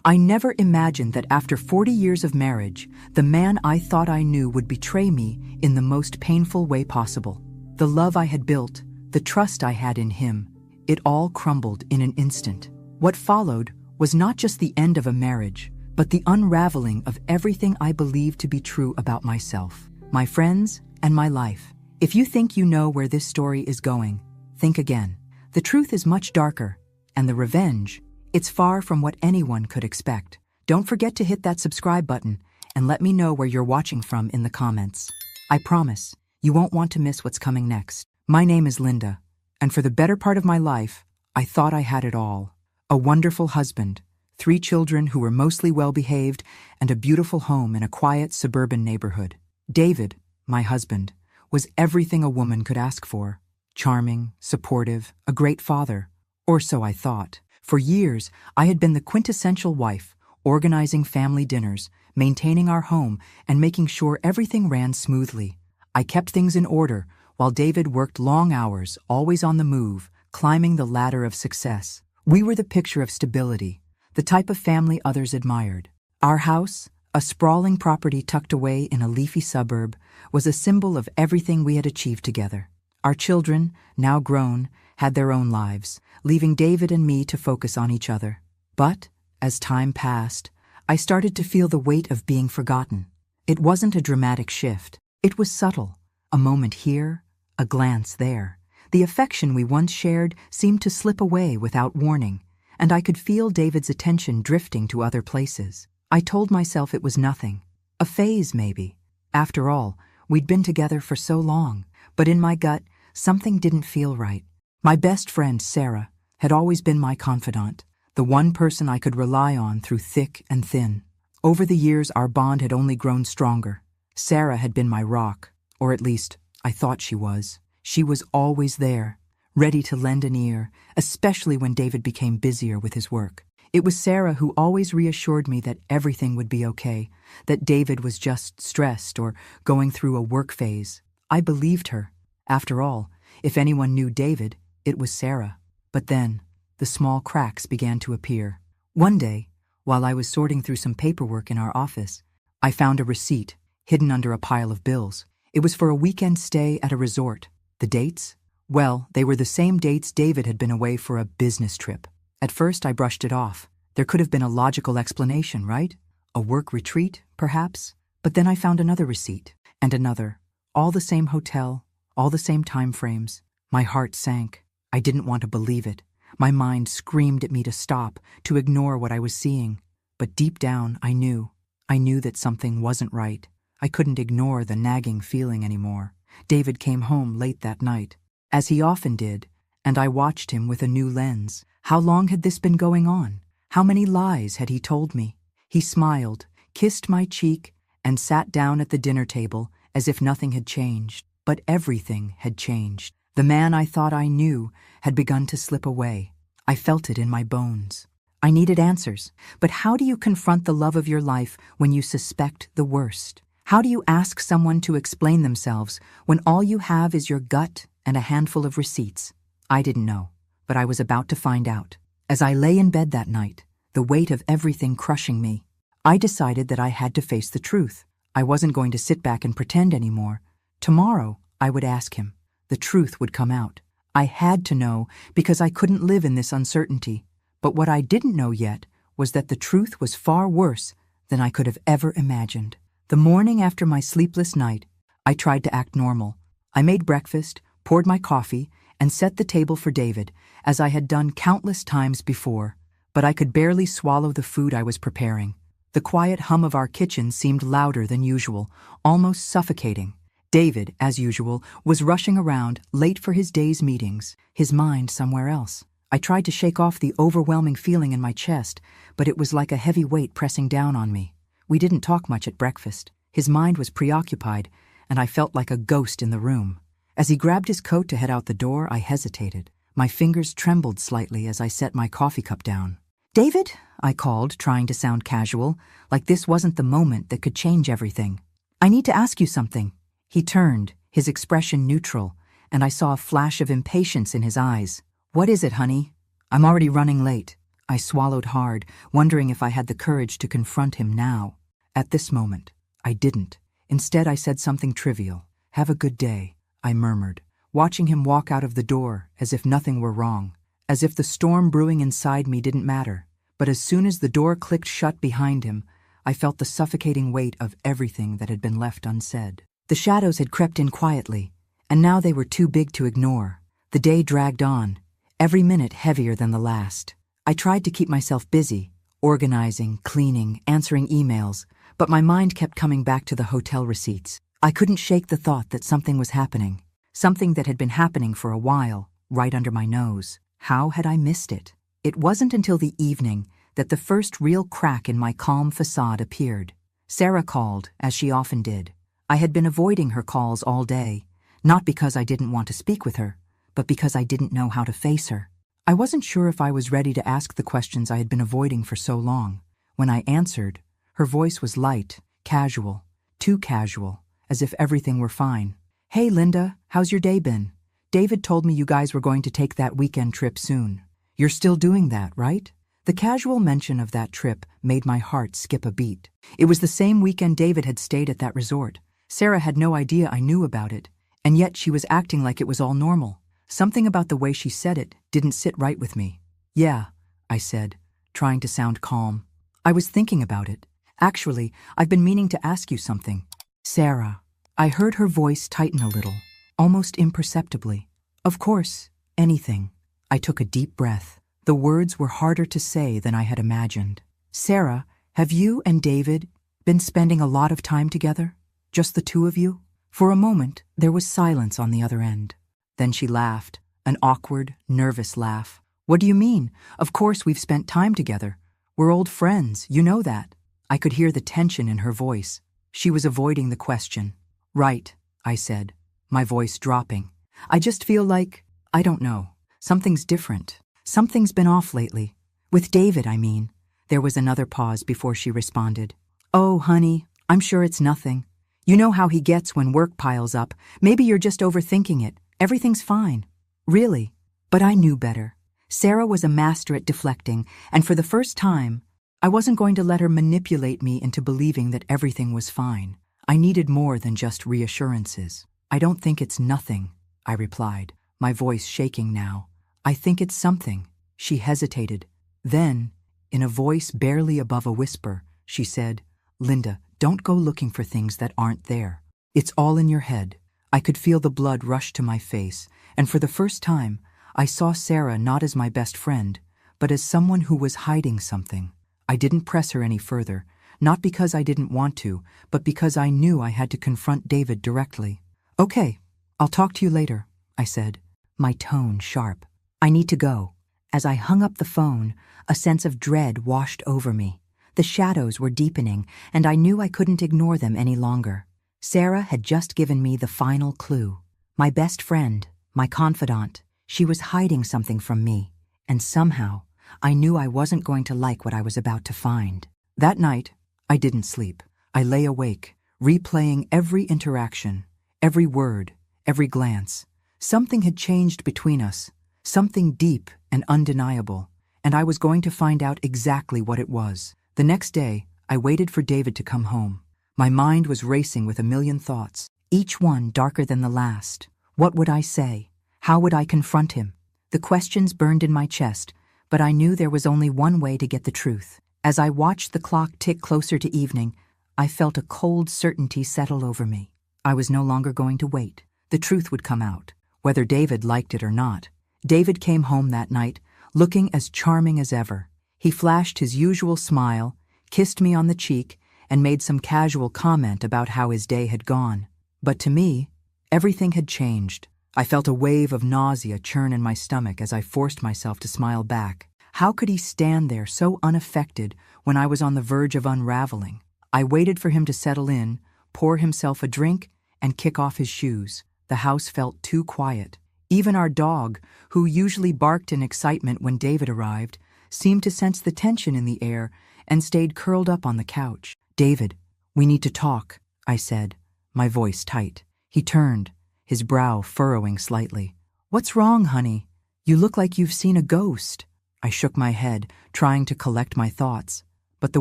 I never imagined that after 40 years of marriage, the man I thought I knew would betray me in the most painful way possible. The love I had built, the trust I had in him, it all crumbled in an instant. What followed was not just the end of a marriage, but the unraveling of everything I believed to be true about myself, my friends, and my life. If you think you know where this story is going, think again. The truth is much darker, and the revenge, it's far from what anyone could expect. Don't forget to hit that subscribe button and let me know where you're watching from in the comments. I promise, you won't want to miss what's coming next. My name is Linda, and for the better part of my life, I thought I had it all. A wonderful husband, 3 children who were mostly well-behaved, and a beautiful home in a quiet suburban neighborhood. David, my husband, was everything a woman could ask for. Charming, supportive, a great father. Or so I thought. For years, I had been the quintessential wife, organizing family dinners, maintaining our home, and making sure everything ran smoothly. I kept things in order, while David worked long hours, always on the move, climbing the ladder of success. We were the picture of stability, the type of family others admired. Our house, a sprawling property tucked away in a leafy suburb, was a symbol of everything we had achieved together. Our children, now grown, had their own lives, leaving David and me to focus on each other. But, as time passed, I started to feel the weight of being forgotten. It wasn't a dramatic shift. It was subtle. A moment here, a glance there. The affection we once shared seemed to slip away without warning, and I could feel David's attention drifting to other places. I told myself it was nothing. A phase, maybe. After all, we'd been together for so long, but in my gut, something didn't feel right. My best friend, Sarah, had always been my confidant, the one person I could rely on through thick and thin. Over the years, our bond had only grown stronger. Sarah had been my rock, or at least, I thought she was. She was always there, ready to lend an ear, especially when David became busier with his work. It was Sarah who always reassured me that everything would be okay, that David was just stressed or going through a work phase. I believed her. After all, if anyone knew David, it was Sarah. But then, the small cracks began to appear. One day, while I was sorting through some paperwork in our office, I found a receipt hidden under a pile of bills. It was for a weekend stay at a resort. The dates? Well, they were the same dates David had been away for a business trip. At first, I brushed it off. There could have been a logical explanation, right? A work retreat, perhaps? But then I found another receipt, and another. All the same hotel, all the same time frames. My heart sank. I didn't want to believe it. My mind screamed at me to stop, to ignore what I was seeing. But deep down, I knew. I knew that something wasn't right. I couldn't ignore the nagging feeling anymore. David came home late that night, as he often did, and I watched him with a new lens. How long had this been going on? How many lies had he told me? He smiled, kissed my cheek, and sat down at the dinner table as if nothing had changed. But everything had changed. The man I thought I knew had begun to slip away. I felt it in my bones. I needed answers. But how do you confront the love of your life when you suspect the worst? How do you ask someone to explain themselves when all you have is your gut and a handful of receipts? I didn't know, but I was about to find out. As I lay in bed that night, the weight of everything crushing me, I decided that I had to face the truth. I wasn't going to sit back and pretend anymore. Tomorrow, I would ask him. The truth would come out. I had to know because I couldn't live in this uncertainty. But what I didn't know yet was that the truth was far worse than I could have ever imagined. The morning after my sleepless night, I tried to act normal. I made breakfast, poured my coffee, and set the table for David, as I had done countless times before. But I could barely swallow the food I was preparing. The quiet hum of our kitchen seemed louder than usual, almost suffocating. David, as usual, was rushing around, late for his day's meetings, his mind somewhere else. I tried to shake off the overwhelming feeling in my chest, but it was like a heavy weight pressing down on me. We didn't talk much at breakfast. His mind was preoccupied, and I felt like a ghost in the room. As he grabbed his coat to head out the door, I hesitated. My fingers trembled slightly as I set my coffee cup down. "David," I called, trying to sound casual, like this wasn't the moment that could change everything. "I need to ask you something." He turned, his expression neutral, and I saw a flash of impatience in his eyes. "What is it, honey?" "I'm already running late." I swallowed hard, wondering if I had the courage to confront him now. At this moment, I didn't. Instead, I said something trivial. "Have a good day," I murmured, watching him walk out of the door as if nothing were wrong, as if the storm brewing inside me didn't matter. But as soon as the door clicked shut behind him, I felt the suffocating weight of everything that had been left unsaid. The shadows had crept in quietly, and now they were too big to ignore. The day dragged on, every minute heavier than the last. I tried to keep myself busy, organizing, cleaning, answering emails, but my mind kept coming back to the hotel receipts. I couldn't shake the thought that something was happening, something that had been happening for a while, right under my nose. How had I missed it? It wasn't until the evening that the first real crack in my calm facade appeared. Sarah called, as she often did. I had been avoiding her calls all day, not because I didn't want to speak with her, but because I didn't know how to face her. I wasn't sure if I was ready to ask the questions I had been avoiding for so long. When I answered, her voice was light, casual, too casual, as if everything were fine. "Hey, Linda, how's your day been? David told me you guys were going to take that weekend trip soon. You're still doing that, right?" The casual mention of that trip made my heart skip a beat. It was the same weekend David had stayed at that resort. Sarah had no idea I knew about it, and yet she was acting like it was all normal. Something about the way she said it didn't sit right with me. "Yeah," I said, trying to sound calm. "I was thinking about it. Actually, I've been meaning to ask you something." "Sarah." I heard her voice tighten a little, almost imperceptibly. "Of course, anything." I took a deep breath. The words were harder to say than I had imagined. "Sarah, have you and David been spending a lot of time together? Just the two of you?" For a moment, there was silence on the other end. Then she laughed, an awkward, nervous laugh. "What do you mean? Of course we've spent time together. We're old friends, you know that." I could hear the tension in her voice. She was avoiding the question. "Right," I said, my voice dropping. "I just feel like, I don't know, something's different. Something's been off lately. With David, I mean." There was another pause before she responded. "Oh, honey, I'm sure it's nothing. You know how he gets when work piles up. Maybe you're just overthinking it. Everything's fine." "Really?" But I knew better. Sarah was a master at deflecting, and for the first time, I wasn't going to let her manipulate me into believing that everything was fine. I needed more than just reassurances. "I don't think it's nothing," I replied, my voice shaking now. "I think it's something." She hesitated. Then, in a voice barely above a whisper, she said, "Linda, don't go looking for things that aren't there. It's all in your head." I could feel the blood rush to my face, and for the first time, I saw Sarah not as my best friend, but as someone who was hiding something. I didn't press her any further, not because I didn't want to, but because I knew I had to confront David directly. "Okay, I'll talk to you later," I said, my tone sharp. "I need to go." As I hung up the phone, a sense of dread washed over me. The shadows were deepening, and I knew I couldn't ignore them any longer. Sarah had just given me the final clue. My best friend, my confidant, she was hiding something from me, and somehow I knew I wasn't going to like what I was about to find. That night, I didn't sleep. I lay awake, replaying every interaction, every word, every glance. Something had changed between us, something deep and undeniable, and I was going to find out exactly what it was. The next day, I waited for David to come home. My mind was racing with a million thoughts, each one darker than the last. What would I say? How would I confront him? The questions burned in my chest, but I knew there was only one way to get the truth. As I watched the clock tick closer to evening, I felt a cold certainty settle over me. I was no longer going to wait. The truth would come out, whether David liked it or not. David came home that night, looking as charming as ever. He flashed his usual smile, kissed me on the cheek, and made some casual comment about how his day had gone. But to me, everything had changed. I felt a wave of nausea churn in my stomach as I forced myself to smile back. How could he stand there so unaffected when I was on the verge of unraveling? I waited for him to settle in, pour himself a drink, and kick off his shoes. The house felt too quiet. Even our dog, who usually barked in excitement when David arrived, seemed to sense the tension in the air and stayed curled up on the couch. "David, we need to talk," I said, my voice tight. He turned, his brow furrowing slightly. "What's wrong, honey? You look like you've seen a ghost." I shook my head, trying to collect my thoughts, but the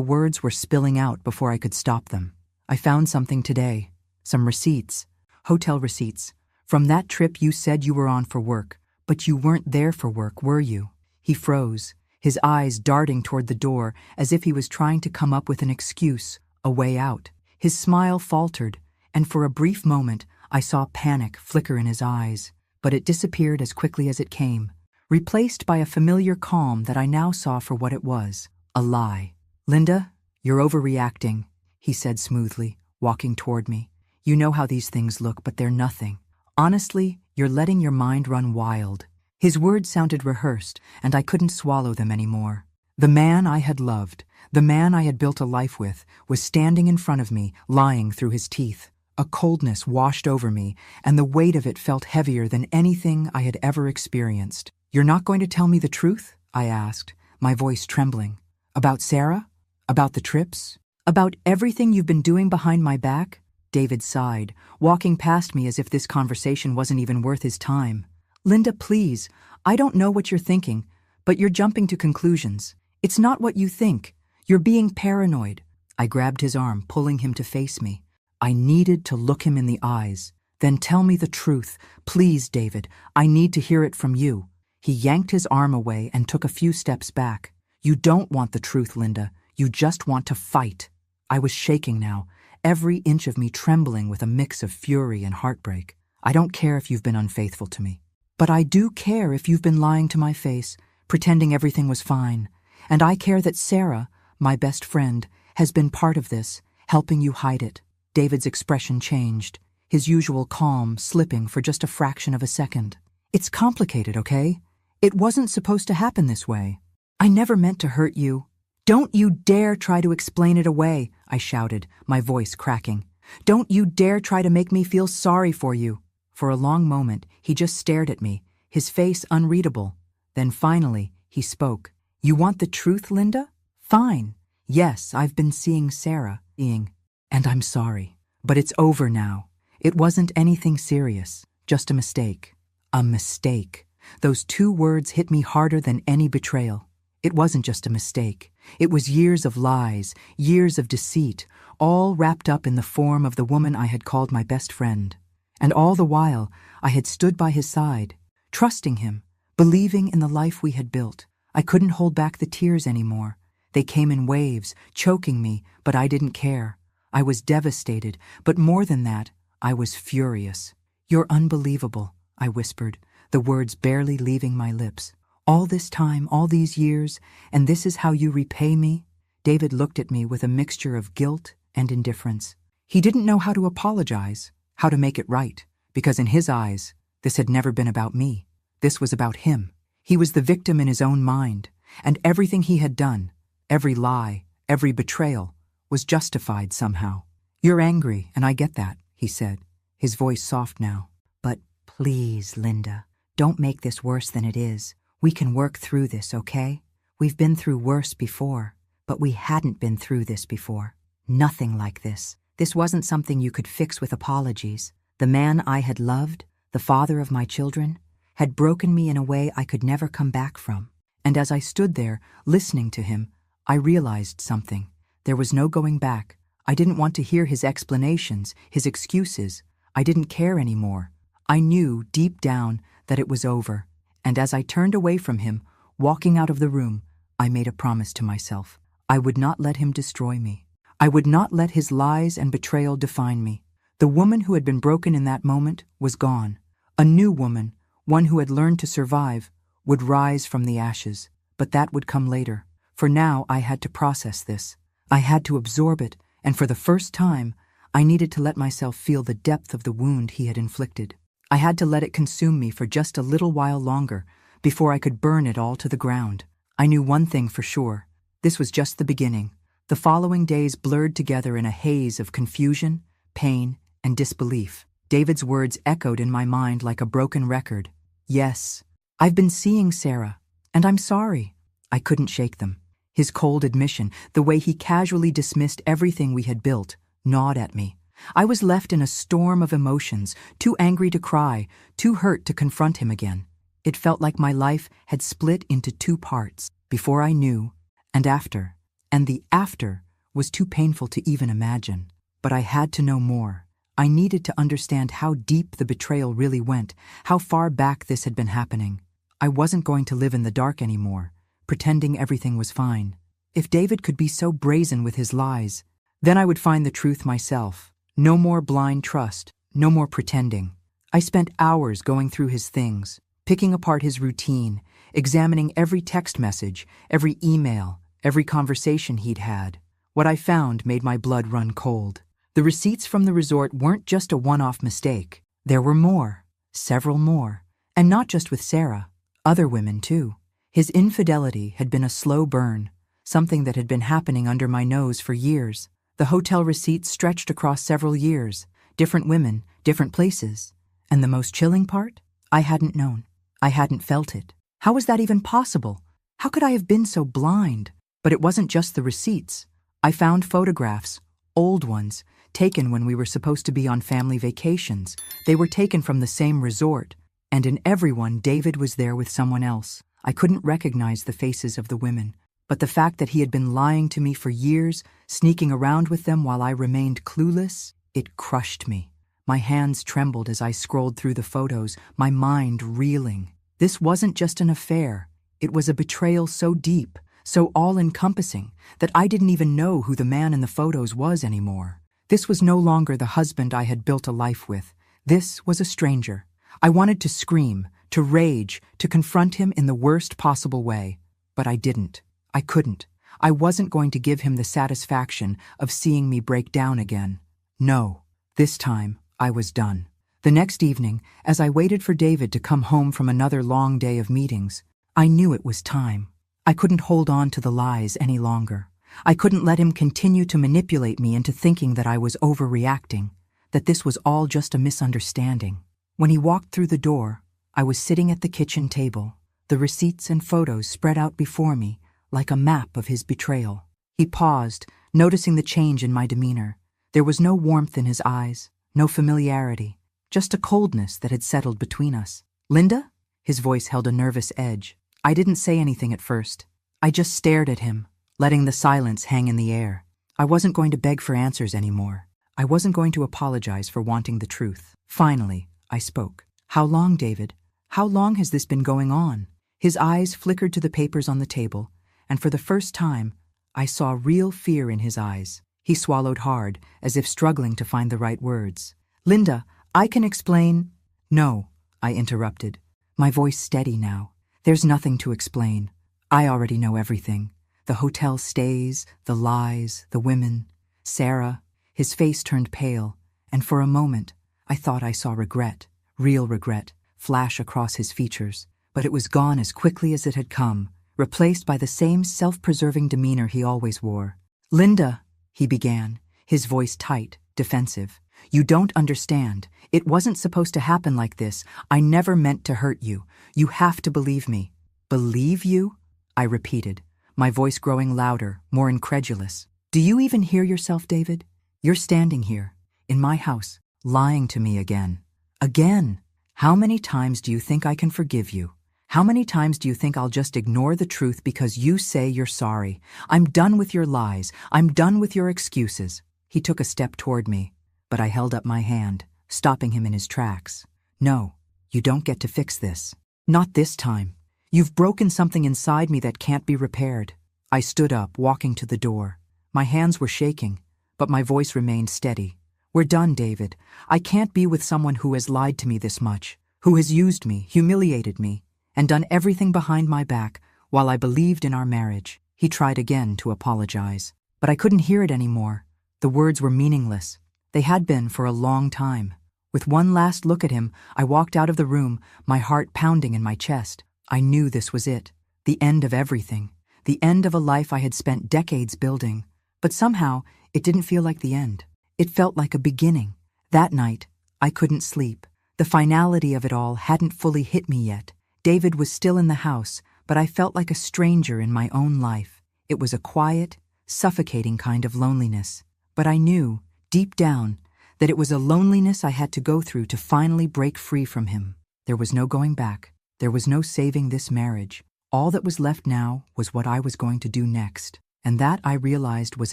words were spilling out before I could stop them. I found something today. Some receipts. Hotel receipts. From that trip you said you were on for work, but you weren't there for work, were you? He froze, his eyes darting toward the door as if he was trying to come up with an excuse, a way out. His smile faltered, and for a brief moment I saw panic flicker in his eyes, but it disappeared as quickly as it came, replaced by a familiar calm that I now saw for what it was, a lie. "Linda, you're overreacting," he said smoothly, walking toward me. "You know how these things look, but they're nothing. Honestly, you're letting your mind run wild." His words sounded rehearsed, and I couldn't swallow them anymore. The man I had loved, the man I had built a life with, was standing in front of me, lying through his teeth. A coldness washed over me, and the weight of it felt heavier than anything I had ever experienced. "You're not going to tell me the truth?" I asked, my voice trembling. "About Sarah? About the trips? About everything you've been doing behind my back?" David sighed, walking past me as if this conversation wasn't even worth his time. "Linda, please, I don't know what you're thinking, but you're jumping to conclusions. It's not what you think. You're being paranoid." I grabbed his arm, pulling him to face me. I needed to look him in the eyes. "Then tell me the truth. Please, David, I need to hear it from you." He yanked his arm away and took a few steps back. "You don't want the truth, Linda. You just want to fight." I was shaking now, every inch of me trembling with a mix of fury and heartbreak. "I don't care if you've been unfaithful to me. But I do care if you've been lying to my face, pretending everything was fine. And I care that Sarah, my best friend, has been part of this, helping you hide it." David's expression changed, his usual calm slipping for just a fraction of a second. "It's complicated, okay? It wasn't supposed to happen this way. I never meant to hurt you." "Don't you dare try to explain it away," I shouted, my voice cracking. "Don't you dare try to make me feel sorry for you." For a long moment, he just stared at me, his face unreadable. Then finally, he spoke. "You want the truth, Linda? Fine. Yes, I've been seeing Sarah, and I'm sorry. But it's over now. It wasn't anything serious, just a mistake." A mistake. Those two words hit me harder than any betrayal. It wasn't just a mistake. It was years of lies, years of deceit, all wrapped up in the form of the woman I had called my best friend. And all the while, I had stood by his side, trusting him, believing in the life we had built. I couldn't hold back the tears anymore. They came in waves, choking me, but I didn't care. I was devastated, but more than that, I was furious. "You're unbelievable," I whispered, the words barely leaving my lips. "All this time, all these years, and this is how you repay me?" David looked at me with a mixture of guilt and indifference. He didn't know how to apologize, how to make it right, because in his eyes, this had never been about me. This was about him. He was the victim in his own mind, and everything he had done, every lie, every betrayal, was justified somehow. "You're angry, and I get that," he said, his voice soft now. "But please, Linda, don't make this worse than it is. We can work through this, okay? We've been through worse before, but we hadn't been through this before. Nothing like this. This wasn't something you could fix with apologies. The man I had loved, the father of my children, had broken me in a way I could never come back from." And as I stood there, listening to him, I realized something. There was no going back. I didn't want to hear his explanations, his excuses. I didn't care anymore. I knew, deep down, that it was over. And as I turned away from him, walking out of the room, I made a promise to myself. I would not let him destroy me. I would not let his lies and betrayal define me. The woman who had been broken in that moment was gone. A new woman, one who had learned to survive, would rise from the ashes. But that would come later. For now, I had to process this. I had to absorb it, and for the first time, I needed to let myself feel the depth of the wound he had inflicted. I had to let it consume me for just a little while longer before I could burn it all to the ground. I knew one thing for sure. This was just the beginning. The following days blurred together in a haze of confusion, pain, and disbelief. David's words echoed in my mind like a broken record. "Yes, I've been seeing Sarah, and I'm sorry." I couldn't shake them. His cold admission, the way he casually dismissed everything we had built, gnawed at me. I was left in a storm of emotions, too angry to cry, too hurt to confront him again. It felt like my life had split into two parts, before I knew, and after. And the after was too painful to even imagine. But I had to know more. I needed to understand how deep the betrayal really went, how far back this had been happening. I wasn't going to live in the dark anymore, pretending everything was fine. If David could be so brazen with his lies, then I would find the truth myself. No more blind trust, no more pretending. I spent hours going through his things, picking apart his routine, examining every text message, every email, every conversation he'd had. What I found made my blood run cold. The receipts from the resort weren't just a one-off mistake. There were more, several more, and not just with Sarah, other women too. His infidelity had been a slow burn, something that had been happening under my nose for years. The hotel receipts stretched across several years, different women, different places. And the most chilling part? I hadn't known. I hadn't felt it. How was that even possible? How could I have been so blind? But it wasn't just the receipts. I found photographs, old ones, taken when we were supposed to be on family vacations. They were taken from the same resort, and in every one David was there with someone else. I couldn't recognize the faces of the women, but the fact that he had been lying to me for years, sneaking around with them while I remained clueless, it crushed me. My hands trembled as I scrolled through the photos, my mind reeling. This wasn't just an affair. It was a betrayal so deep, so all-encompassing, that I didn't even know who the man in the photos was anymore. This was no longer the husband I had built a life with. This was a stranger. I wanted to scream, to rage, to confront him in the worst possible way. But I didn't. I couldn't. I wasn't going to give him the satisfaction of seeing me break down again. No. This time, I was done. The next evening, as I waited for David to come home from another long day of meetings, I knew it was time. I couldn't hold on to the lies any longer. I couldn't let him continue to manipulate me into thinking that I was overreacting, that this was all just a misunderstanding. When he walked through the door, I was sitting at the kitchen table, the receipts and photos spread out before me like a map of his betrayal. He paused, noticing the change in my demeanor. There was no warmth in his eyes, no familiarity, just a coldness that had settled between us. "Linda?" His voice held a nervous edge. I didn't say anything at first. I just stared at him, letting the silence hang in the air. I wasn't going to beg for answers anymore. I wasn't going to apologize for wanting the truth. Finally, I spoke. "How long, David? How long has this been going on?" His eyes flickered to the papers on the table, and for the first time, I saw real fear in his eyes. He swallowed hard, as if struggling to find the right words. "Linda, I can explain—" "No," I interrupted, my voice steady now. "There's nothing to explain. I already know everything. The hotel stays, the lies, the women. Sarah." His face turned pale, and for a moment, I thought I saw regret, real regret, flash across his features. But it was gone as quickly as it had come, replaced by the same self-preserving demeanor he always wore. "Linda," he began, his voice tight, defensive. "You don't understand. It wasn't supposed to happen like this. I never meant to hurt you. You have to believe me." "Believe you?" I repeated, my voice growing louder, more incredulous. "Do you even hear yourself, David? You're standing here, in my house, lying to me again. Again! How many times do you think I can forgive you? How many times do you think I'll just ignore the truth because you say you're sorry? I'm done with your lies. I'm done with your excuses." He took a step toward me, but I held up my hand, stopping him in his tracks. "No, you don't get to fix this. Not this time. You've broken something inside me that can't be repaired." I stood up, walking to the door. My hands were shaking, but my voice remained steady. "We're done, David. I can't be with someone who has lied to me this much, who has used me, humiliated me, and done everything behind my back while I believed in our marriage." He tried again to apologize, but I couldn't hear it anymore. The words were meaningless. They had been for a long time. With one last look at him, I walked out of the room, my heart pounding in my chest. I knew this was it, the end of everything, the end of a life I had spent decades building. But somehow, it didn't feel like the end. It felt like a beginning. That night, I couldn't sleep. The finality of it all hadn't fully hit me yet. David was still in the house, but I felt like a stranger in my own life. It was a quiet, suffocating kind of loneliness. But I knew, deep down, that it was a loneliness I had to go through to finally break free from him. There was no going back. There was no saving this marriage. All that was left now was what I was going to do next. And that, I realized, was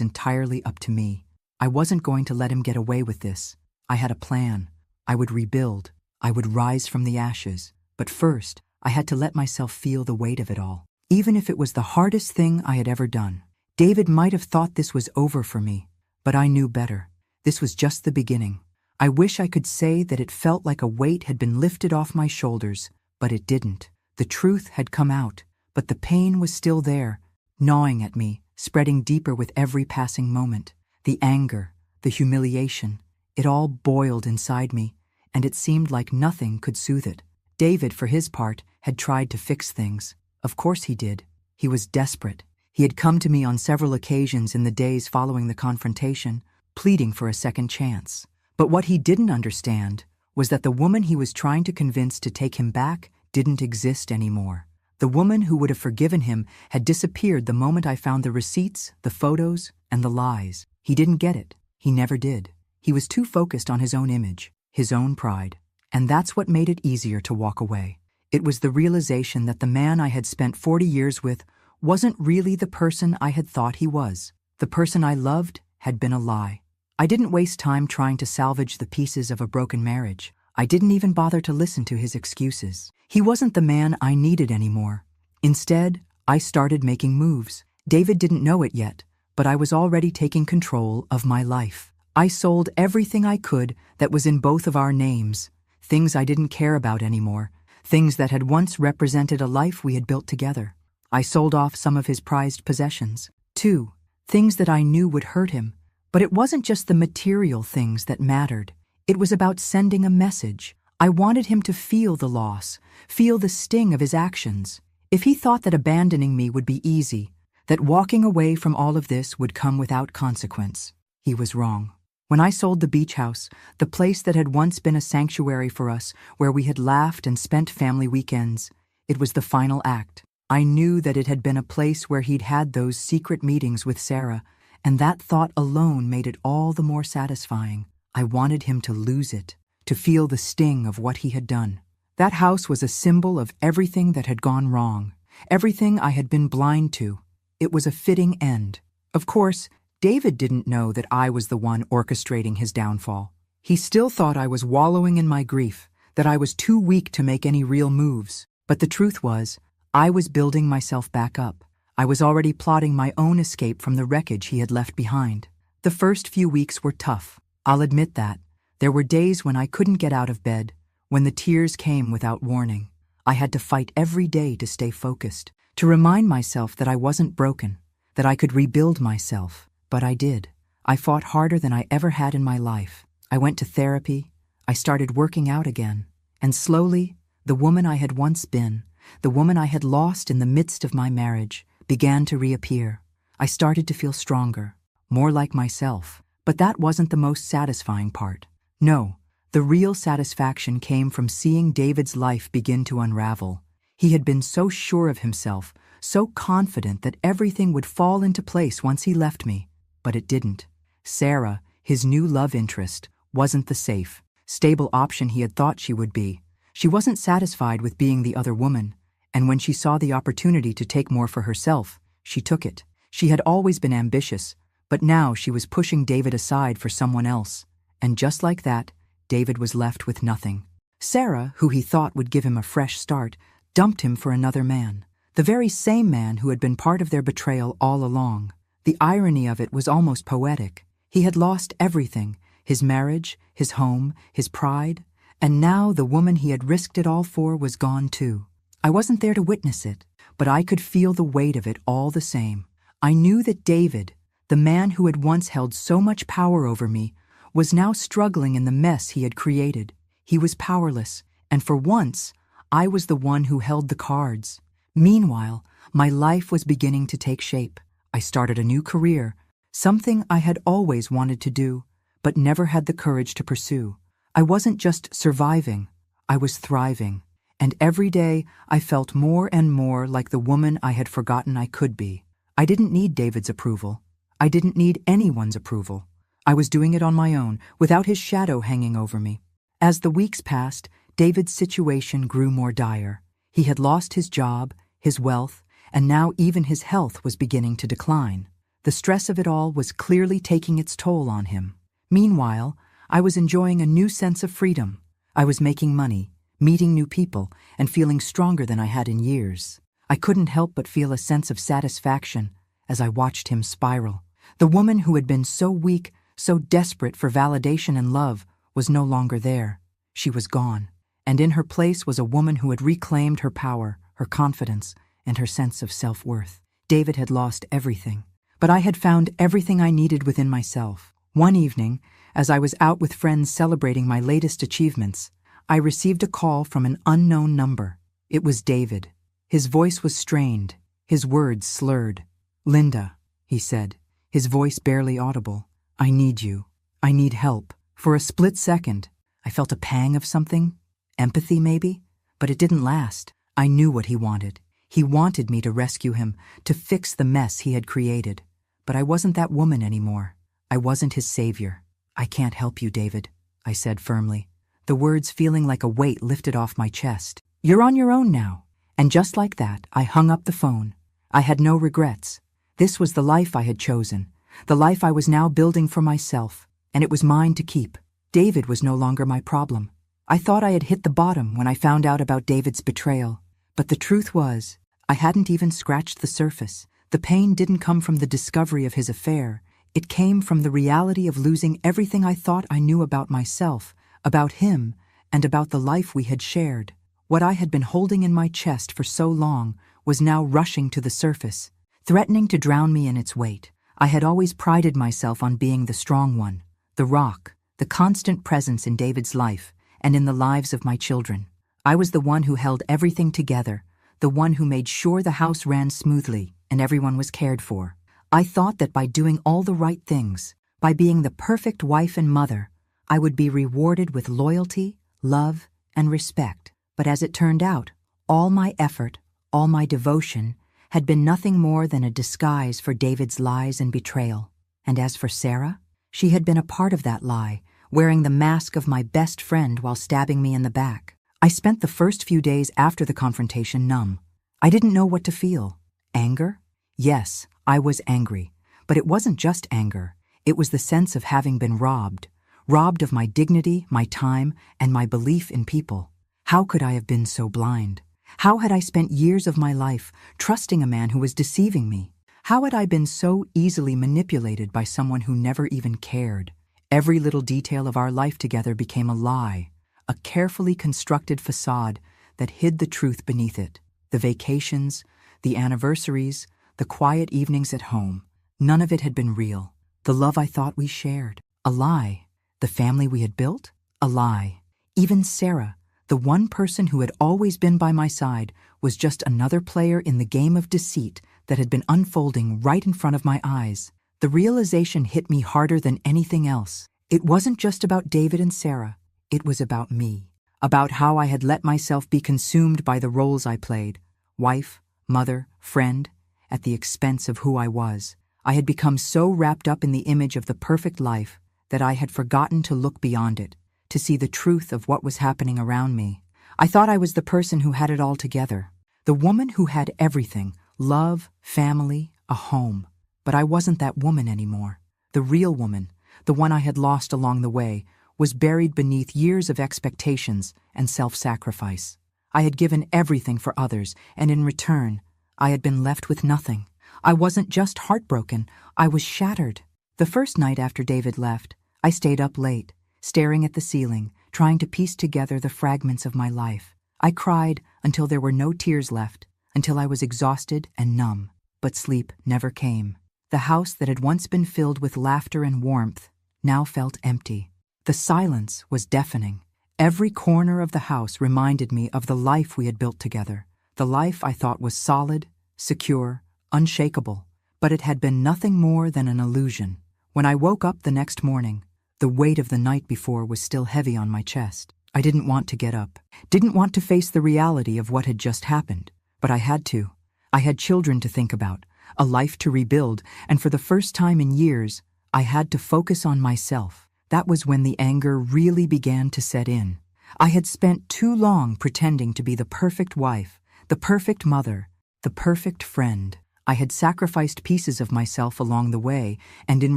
entirely up to me. I wasn't going to let him get away with this. I had a plan. I would rebuild. I would rise from the ashes. But first, I had to let myself feel the weight of it all. Even if it was the hardest thing I had ever done. David might have thought this was over for me, but I knew better. This was just the beginning. I wish I could say that it felt like a weight had been lifted off my shoulders, but it didn't. The truth had come out, but the pain was still there, gnawing at me, spreading deeper with every passing moment. The anger, the humiliation, it all boiled inside me, and it seemed like nothing could soothe it. David, for his part, had tried to fix things. Of course he did. He was desperate. He had come to me on several occasions in the days following the confrontation, pleading for a second chance. But what he didn't understand was that the woman he was trying to convince to take him back didn't exist anymore. The woman who would have forgiven him had disappeared the moment I found the receipts, the photos, and the lies. He didn't get it. He never did. He was too focused on his own image, his own pride. And that's what made it easier to walk away. It was the realization that the man I had spent 40 years with wasn't really the person I had thought he was. The person I loved had been a lie. I didn't waste time trying to salvage the pieces of a broken marriage. I didn't even bother to listen to his excuses. He wasn't the man I needed anymore. Instead, I started making moves. David didn't know it yet, but I was already taking control of my life. I sold everything I could that was in both of our names, things I didn't care about anymore, things that had once represented a life we had built together. I sold off some of his prized possessions, too, things that I knew would hurt him. But it wasn't just the material things that mattered. It was about sending a message. I wanted him to feel the loss, feel the sting of his actions. If he thought that abandoning me would be easy, that walking away from all of this would come without consequence, he was wrong. When I sold the beach house, the place that had once been a sanctuary for us, where we had laughed and spent family weekends, it was the final act. I knew that it had been a place where he'd had those secret meetings with Sarah, and that thought alone made it all the more satisfying. I wanted him to lose it, to feel the sting of what he had done. That house was a symbol of everything that had gone wrong, everything I had been blind to. It was a fitting end. Of course, David didn't know that I was the one orchestrating his downfall. He still thought I was wallowing in my grief, that I was too weak to make any real moves. But the truth was, I was building myself back up. I was already plotting my own escape from the wreckage he had left behind. The first few weeks were tough. I'll admit that. There were days when I couldn't get out of bed, when the tears came without warning. I had to fight every day to stay focused, to remind myself that I wasn't broken, that I could rebuild myself. But I did. I fought harder than I ever had in my life. I went to therapy. I started working out again. And slowly, the woman I had once been, the woman I had lost in the midst of my marriage, began to reappear. I started to feel stronger, more like myself. But that wasn't the most satisfying part. No, the real satisfaction came from seeing David's life begin to unravel. He had been so sure of himself, so confident that everything would fall into place once he left me. But it didn't. Sarah, his new love interest, wasn't the safe, stable option he had thought she would be. She wasn't satisfied with being the other woman, and when she saw the opportunity to take more for herself, she took it. She had always been ambitious, but now she was pushing David aside for someone else. And just like that, David was left with nothing. Sarah, who he thought would give him a fresh start, dumped him for another man, the very same man who had been part of their betrayal all along. The irony of it was almost poetic. He had lost everything, his marriage, his home, his pride, and now the woman he had risked it all for was gone too. I wasn't there to witness it, but I could feel the weight of it all the same. I knew that David, the man who had once held so much power over me, was now struggling in the mess he had created. He was powerless, and for once, I was the one who held the cards. Meanwhile, my life was beginning to take shape. I started a new career, something I had always wanted to do, but never had the courage to pursue. I wasn't just surviving, I was thriving. And every day, I felt more and more like the woman I had forgotten I could be. I didn't need David's approval. I didn't need anyone's approval. I was doing it on my own, without his shadow hanging over me. As the weeks passed, David's situation grew more dire. He had lost his job, his wealth, and now even his health was beginning to decline. The stress of it all was clearly taking its toll on him. Meanwhile, I was enjoying a new sense of freedom. I was making money, meeting new people, and feeling stronger than I had in years. I couldn't help but feel a sense of satisfaction as I watched him spiral. The woman who had been so weak, so desperate for validation and love, was no longer there. She was gone, and in her place was a woman who had reclaimed her power, her confidence, and her sense of self-worth. David had lost everything, but I had found everything I needed within myself. One evening, as I was out with friends celebrating my latest achievements, I received a call from an unknown number. It was David. His voice was strained, his words slurred. "Linda," he said, his voice barely audible. "I need you. I need help." For a split second, I felt a pang of something, empathy maybe, but it didn't last. I knew what he wanted. He wanted me to rescue him, to fix the mess he had created. But I wasn't that woman anymore. I wasn't his savior. "I can't help you, David," I said firmly, the words feeling like a weight lifted off my chest. "You're on your own now." And just like that, I hung up the phone. I had no regrets. This was the life I had chosen, the life I was now building for myself, and it was mine to keep. David was no longer my problem. I thought I had hit the bottom when I found out about David's betrayal. But the truth was, I hadn't even scratched the surface. The pain didn't come from the discovery of his affair. It came from the reality of losing everything I thought I knew about myself, about him, and about the life we had shared. What I had been holding in my chest for so long was now rushing to the surface, threatening to drown me in its weight. I had always prided myself on being the strong one, the rock, the constant presence in David's life and in the lives of my children. I was the one who held everything together, the one who made sure the house ran smoothly and everyone was cared for. I thought that by doing all the right things, by being the perfect wife and mother, I would be rewarded with loyalty, love, and respect. But as it turned out, all my effort, all my devotion, had been nothing more than a disguise for David's lies and betrayal. And as for Sarah, she had been a part of that lie, wearing the mask of my best friend while stabbing me in the back. I spent the first few days after the confrontation numb. I didn't know what to feel. Anger? Yes, I was angry. But it wasn't just anger. It was the sense of having been robbed of my dignity, my time, and my belief in people. How could I have been so blind? How had I spent years of my life trusting a man who was deceiving me? How had I been so easily manipulated by someone who never even cared? Every little detail of our life together became a lie, a carefully constructed facade that hid the truth beneath it. The vacations, the anniversaries, the quiet evenings at home, none of it had been real. The love I thought we shared, a lie. The family we had built, a lie. Even Sarah, the one person who had always been by my side, was just another player in the game of deceit that had been unfolding right in front of my eyes. The realization hit me harder than anything else. It wasn't just about David and Sarah. It was about me, about how I had let myself be consumed by the roles I played, wife, mother, friend, at the expense of who I was. I had become so wrapped up in the image of the perfect life that I had forgotten to look beyond it, to see the truth of what was happening around me. I thought I was the person who had it all together, the woman who had everything, love, family, a home. But I wasn't that woman anymore. The real woman, the one I had lost along the way, was buried beneath years of expectations and self-sacrifice. I had given everything for others, and in return, I had been left with nothing. I wasn't just heartbroken, I was shattered. The first night after David left, I stayed up late, staring at the ceiling, trying to piece together the fragments of my life. I cried until there were no tears left, until I was exhausted and numb. But sleep never came. The house that had once been filled with laughter and warmth now felt empty. The silence was deafening. Every corner of the house reminded me of the life we had built together, the life I thought was solid, secure, unshakable. But it had been nothing more than an illusion. When I woke up the next morning, the weight of the night before was still heavy on my chest. I didn't want to get up, didn't want to face the reality of what had just happened. But I had to. I had children to think about, a life to rebuild, and for the first time in years, I had to focus on myself. That was when the anger really began to set in. I had spent too long pretending to be the perfect wife, the perfect mother, the perfect friend. I had sacrificed pieces of myself along the way, and in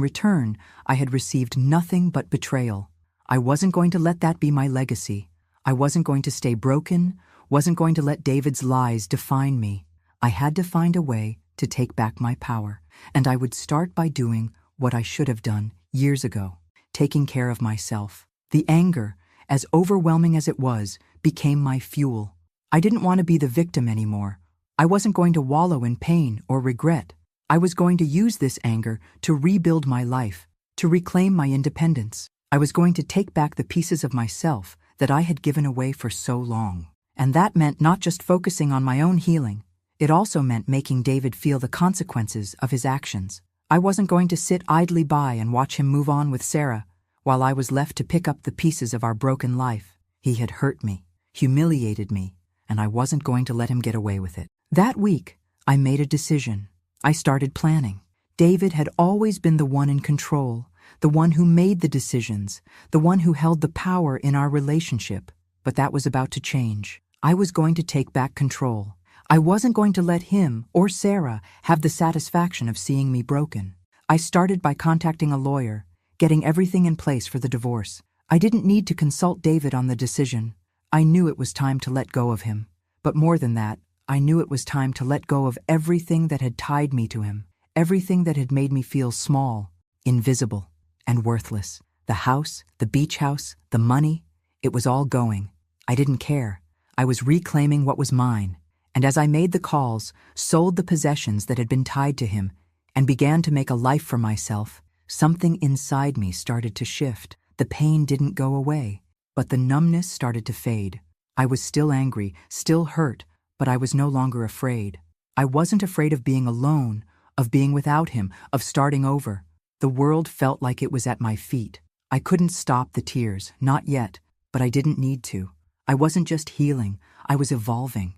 return, I had received nothing but betrayal. I wasn't going to let that be my legacy. I wasn't going to stay broken, wasn't going to let David's lies define me. I had to find a way to take back my power, and I would start by doing what I should have done years ago, taking care of myself. The anger, as overwhelming as it was, became my fuel. I didn't want to be the victim anymore. I wasn't going to wallow in pain or regret. I was going to use this anger to rebuild my life, to reclaim my independence. I was going to take back the pieces of myself that I had given away for so long. And that meant not just focusing on my own healing. It also meant making David feel the consequences of his actions. I wasn't going to sit idly by and watch him move on with Sarah, while I was left to pick up the pieces of our broken life. He had hurt me, humiliated me, and I wasn't going to let him get away with it. That week, I made a decision. I started planning. David had always been the one in control, the one who made the decisions, the one who held the power in our relationship. But that was about to change. I was going to take back control. I wasn't going to let him or Sarah have the satisfaction of seeing me broken. I started by contacting a lawyer, getting everything in place for the divorce. I didn't need to consult David on the decision. I knew it was time to let go of him. But more than that, I knew it was time to let go of everything that had tied me to him, everything that had made me feel small, invisible, and worthless. The house, the beach house, the money, it was all going. I didn't care. I was reclaiming what was mine. And as I made the calls, sold the possessions that had been tied to him, and began to make a life for myself, something inside me started to shift. The pain didn't go away, but the numbness started to fade. I was still angry, still hurt, but I was no longer afraid. I wasn't afraid of being alone, of being without him, of starting over. The world felt like it was at my feet. I couldn't stop the tears, not yet, but I didn't need to. I wasn't just healing, I was evolving.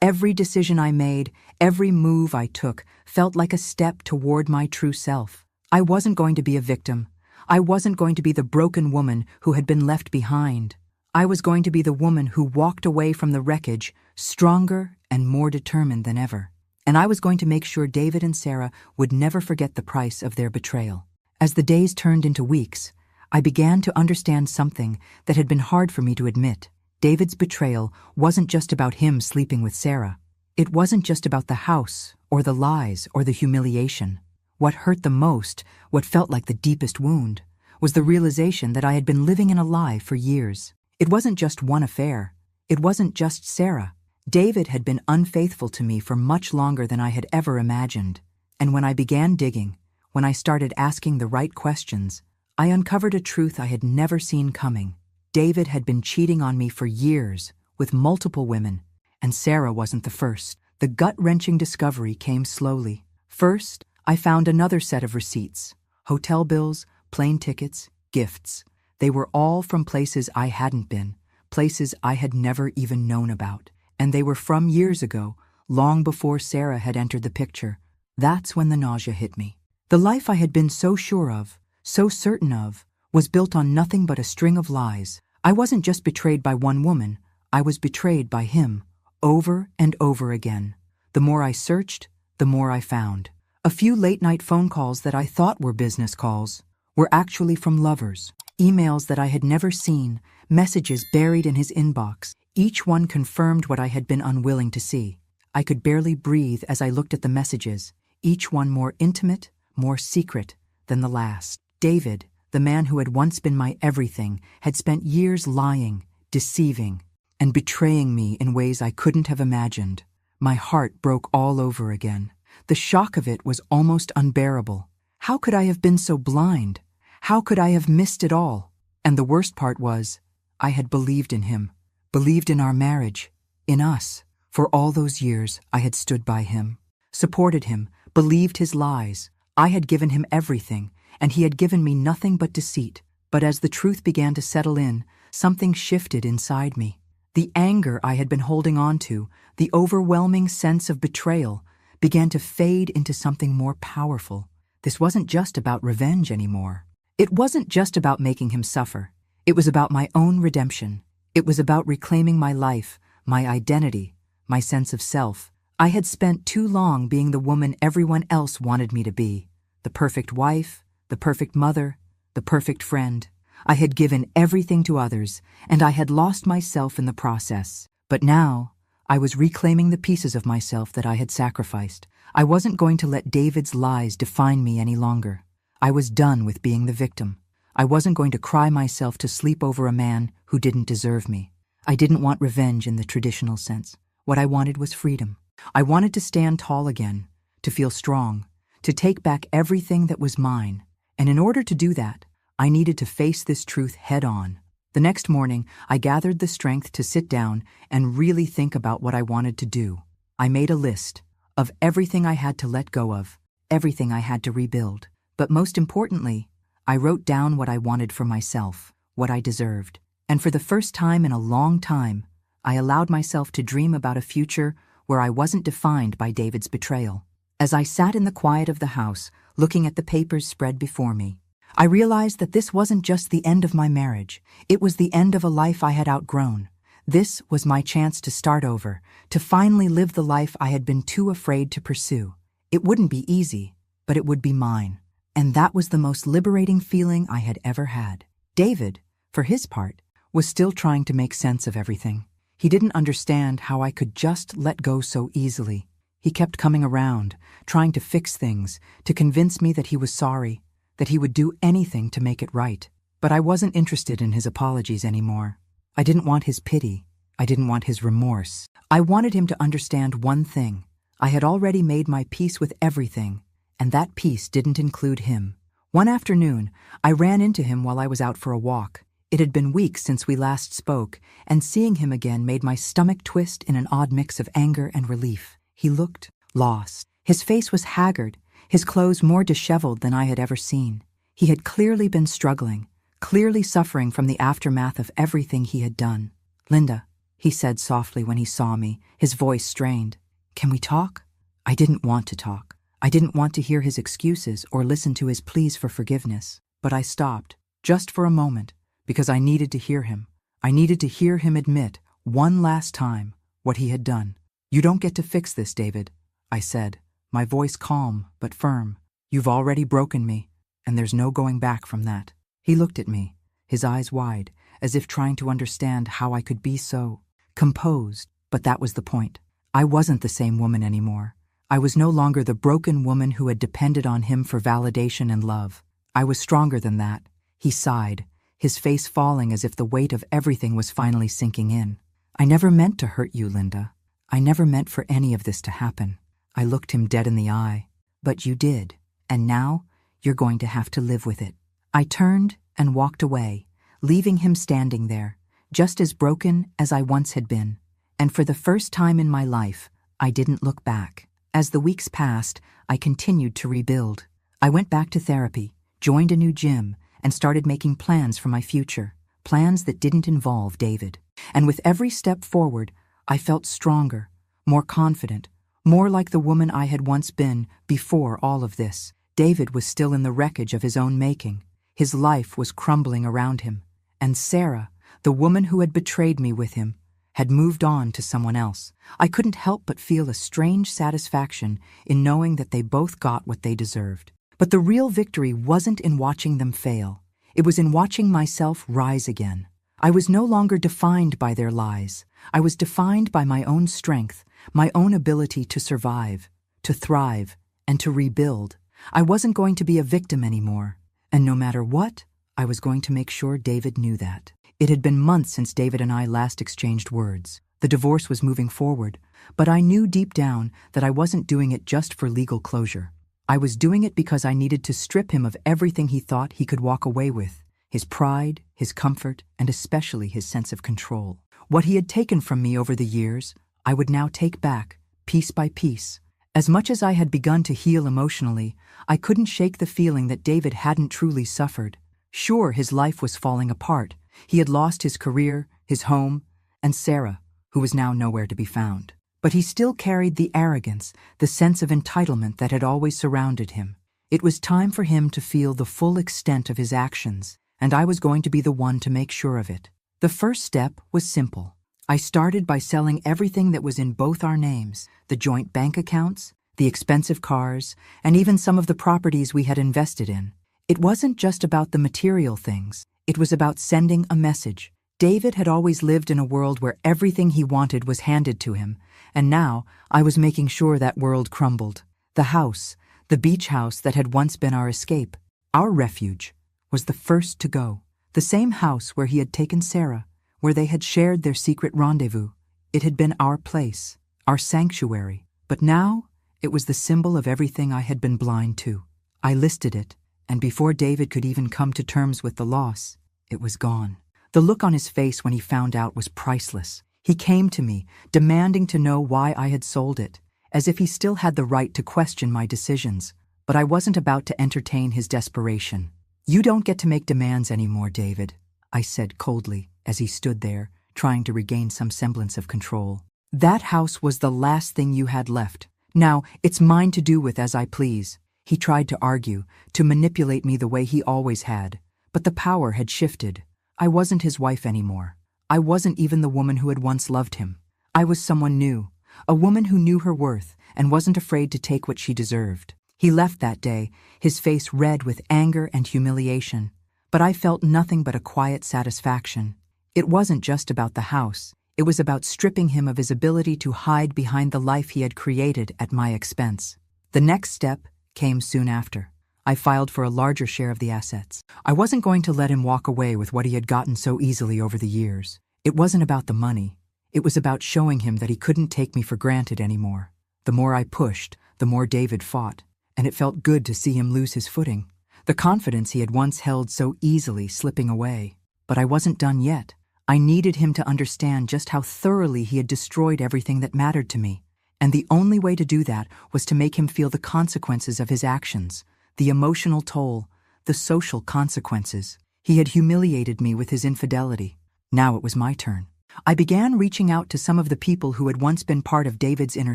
Every decision I made, every move I took, felt like a step toward my true self. I wasn't going to be a victim. I wasn't going to be the broken woman who had been left behind. I was going to be the woman who walked away from the wreckage, stronger and more determined than ever. And I was going to make sure David and Sarah would never forget the price of their betrayal. As the days turned into weeks, I began to understand something that had been hard for me to admit. David's betrayal wasn't just about him sleeping with Sarah. It wasn't just about the house, or the lies, or the humiliation. What hurt the most, what felt like the deepest wound, was the realization that I had been living in a lie for years. It wasn't just one affair. It wasn't just Sarah. David had been unfaithful to me for much longer than I had ever imagined. And when I began digging, when I started asking the right questions, I uncovered a truth I had never seen coming. David had been cheating on me for years, with multiple women, and Sarah wasn't the first. The gut-wrenching discovery came slowly. First, I found another set of receipts: hotel bills, plane tickets, gifts. They were all from places I hadn't been, places I had never even known about. And they were from years ago, long before Sarah had entered the picture. That's when the nausea hit me. The life I had been so sure of, so certain of, was built on nothing but a string of lies. I wasn't just betrayed by one woman, I was betrayed by him, over and over again. The more I searched, the more I found. A few late-night phone calls that I thought were business calls were actually from lovers. Emails that I had never seen, messages buried in his inbox. Each one confirmed what I had been unwilling to see. I could barely breathe as I looked at the messages, each one more intimate, more secret than the last. David, the man who had once been my everything, had spent years lying, deceiving, and betraying me in ways I couldn't have imagined. My heart broke all over again. The shock of it was almost unbearable. How could I have been so blind? How could I have missed it all? And the worst part was, I had believed in him, believed in our marriage, in us. For all those years, I had stood by him, supported him, believed his lies. I had given him everything, and he had given me nothing but deceit. But as the truth began to settle in, something shifted inside me. The anger I had been holding on to, the overwhelming sense of betrayal, began to fade into something more powerful. This wasn't just about revenge anymore. It wasn't just about making him suffer. It was about my own redemption. It was about reclaiming my life, my identity, my sense of self. I had spent too long being the woman everyone else wanted me to be. The perfect wife, the perfect mother, the perfect friend. I had given everything to others, and I had lost myself in the process. But now, I was reclaiming the pieces of myself that I had sacrificed. I wasn't going to let David's lies define me any longer. I was done with being the victim. I wasn't going to cry myself to sleep over a man who didn't deserve me. I didn't want revenge in the traditional sense. What I wanted was freedom. I wanted to stand tall again, to feel strong, to take back everything that was mine. And in order to do that, I needed to face this truth head on. The next morning, I gathered the strength to sit down and really think about what I wanted to do. I made a list of everything I had to let go of, everything I had to rebuild. But most importantly, I wrote down what I wanted for myself, what I deserved. And for the first time in a long time, I allowed myself to dream about a future where I wasn't defined by David's betrayal. As I sat in the quiet of the house, looking at the papers spread before me, I realized that this wasn't just the end of my marriage. It was the end of a life I had outgrown. This was my chance to start over, to finally live the life I had been too afraid to pursue. It wouldn't be easy, but it would be mine. And that was the most liberating feeling I had ever had. David, for his part, was still trying to make sense of everything. He didn't understand how I could just let go so easily. He kept coming around, trying to fix things, to convince me that he was sorry, that he would do anything to make it right. But I wasn't interested in his apologies anymore. I didn't want his pity. I didn't want his remorse. I wanted him to understand one thing. I had already made my peace with everything, and that peace didn't include him. One afternoon, I ran into him while I was out for a walk. It had been weeks since we last spoke, and seeing him again made my stomach twist in an odd mix of anger and relief. He looked lost. His face was haggard, his clothes more disheveled than I had ever seen. He had clearly been struggling, clearly suffering from the aftermath of everything he had done. "Linda," he said softly when he saw me, his voice strained. "Can we talk?" I didn't want to talk. I didn't want to hear his excuses or listen to his pleas for forgiveness. But I stopped, just for a moment, because I needed to hear him. I needed to hear him admit, one last time, what he had done. "You don't get to fix this, David," I said, my voice calm but firm. "You've already broken me, and there's no going back from that." He looked at me, his eyes wide, as if trying to understand how I could be so composed. But that was the point. I wasn't the same woman anymore. I was no longer the broken woman who had depended on him for validation and love. I was stronger than that. He sighed, his face falling as if the weight of everything was finally sinking in. "I never meant to hurt you, Linda. I never meant for any of this to happen." I looked him dead in the eye. "But you did, and now you're going to have to live with it." I turned and walked away, leaving him standing there, just as broken as I once had been. And for the first time in my life, I didn't look back. As the weeks passed, I continued to rebuild. I went back to therapy, joined a new gym, and started making plans for my future, plans that didn't involve David. And with every step forward, I felt stronger, more confident, more like the woman I had once been before all of this. David was still in the wreckage of his own making. His life was crumbling around him. And Sarah, the woman who had betrayed me with him, had moved on to someone else. I couldn't help but feel a strange satisfaction in knowing that they both got what they deserved. But the real victory wasn't in watching them fail. It was in watching myself rise again. I was no longer defined by their lies. I was defined by my own strength, my own ability to survive, to thrive, and to rebuild. I wasn't going to be a victim anymore. And no matter what, I was going to make sure David knew that. It had been months since David and I last exchanged words. The divorce was moving forward, but I knew deep down that I wasn't doing it just for legal closure. I was doing it because I needed to strip him of everything he thought he could walk away with: his pride, his comfort, and especially his sense of control. What he had taken from me over the years, I would now take back, piece by piece. As much as I had begun to heal emotionally, I couldn't shake the feeling that David hadn't truly suffered. Sure, his life was falling apart. He had lost his career, his home, and Sarah, who was now nowhere to be found. But he still carried the arrogance, the sense of entitlement that had always surrounded him. It was time for him to feel the full extent of his actions, and I was going to be the one to make sure of it. The first step was simple. I started by selling everything that was in both our names, the joint bank accounts, the expensive cars, and even some of the properties we had invested in. It wasn't just about the material things. It was about sending a message. David had always lived in a world where everything he wanted was handed to him, and now I was making sure that world crumbled. The house, the beach house that had once been our escape, our refuge, was the first to go. The same house where he had taken Sarah, where they had shared their secret rendezvous. It had been our place, our sanctuary. But now, it was the symbol of everything I had been blind to. I listed it, and before David could even come to terms with the loss, it was gone. The look on his face when he found out was priceless. He came to me, demanding to know why I had sold it, as if he still had the right to question my decisions. But I wasn't about to entertain his desperation. "You don't get to make demands anymore, David," I said coldly as he stood there, trying to regain some semblance of control. "That house was the last thing you had left. Now, it's mine to do with as I please." He tried to argue, to manipulate me the way he always had, but the power had shifted. I wasn't his wife anymore. I wasn't even the woman who had once loved him. I was someone new, a woman who knew her worth and wasn't afraid to take what she deserved. He left that day, his face red with anger and humiliation, but I felt nothing but a quiet satisfaction. It wasn't just about the house. It was about stripping him of his ability to hide behind the life he had created at my expense. The next step came soon after. I filed for a larger share of the assets. I wasn't going to let him walk away with what he had gotten so easily over the years. It wasn't about the money. It was about showing him that he couldn't take me for granted anymore. The more I pushed, the more David fought, and it felt good to see him lose his footing. The confidence he had once held so easily slipping away. But I wasn't done yet. I needed him to understand just how thoroughly he had destroyed everything that mattered to me. And the only way to do that was to make him feel the consequences of his actions, the emotional toll, the social consequences. He had humiliated me with his infidelity. Now it was my turn. I began reaching out to some of the people who had once been part of David's inner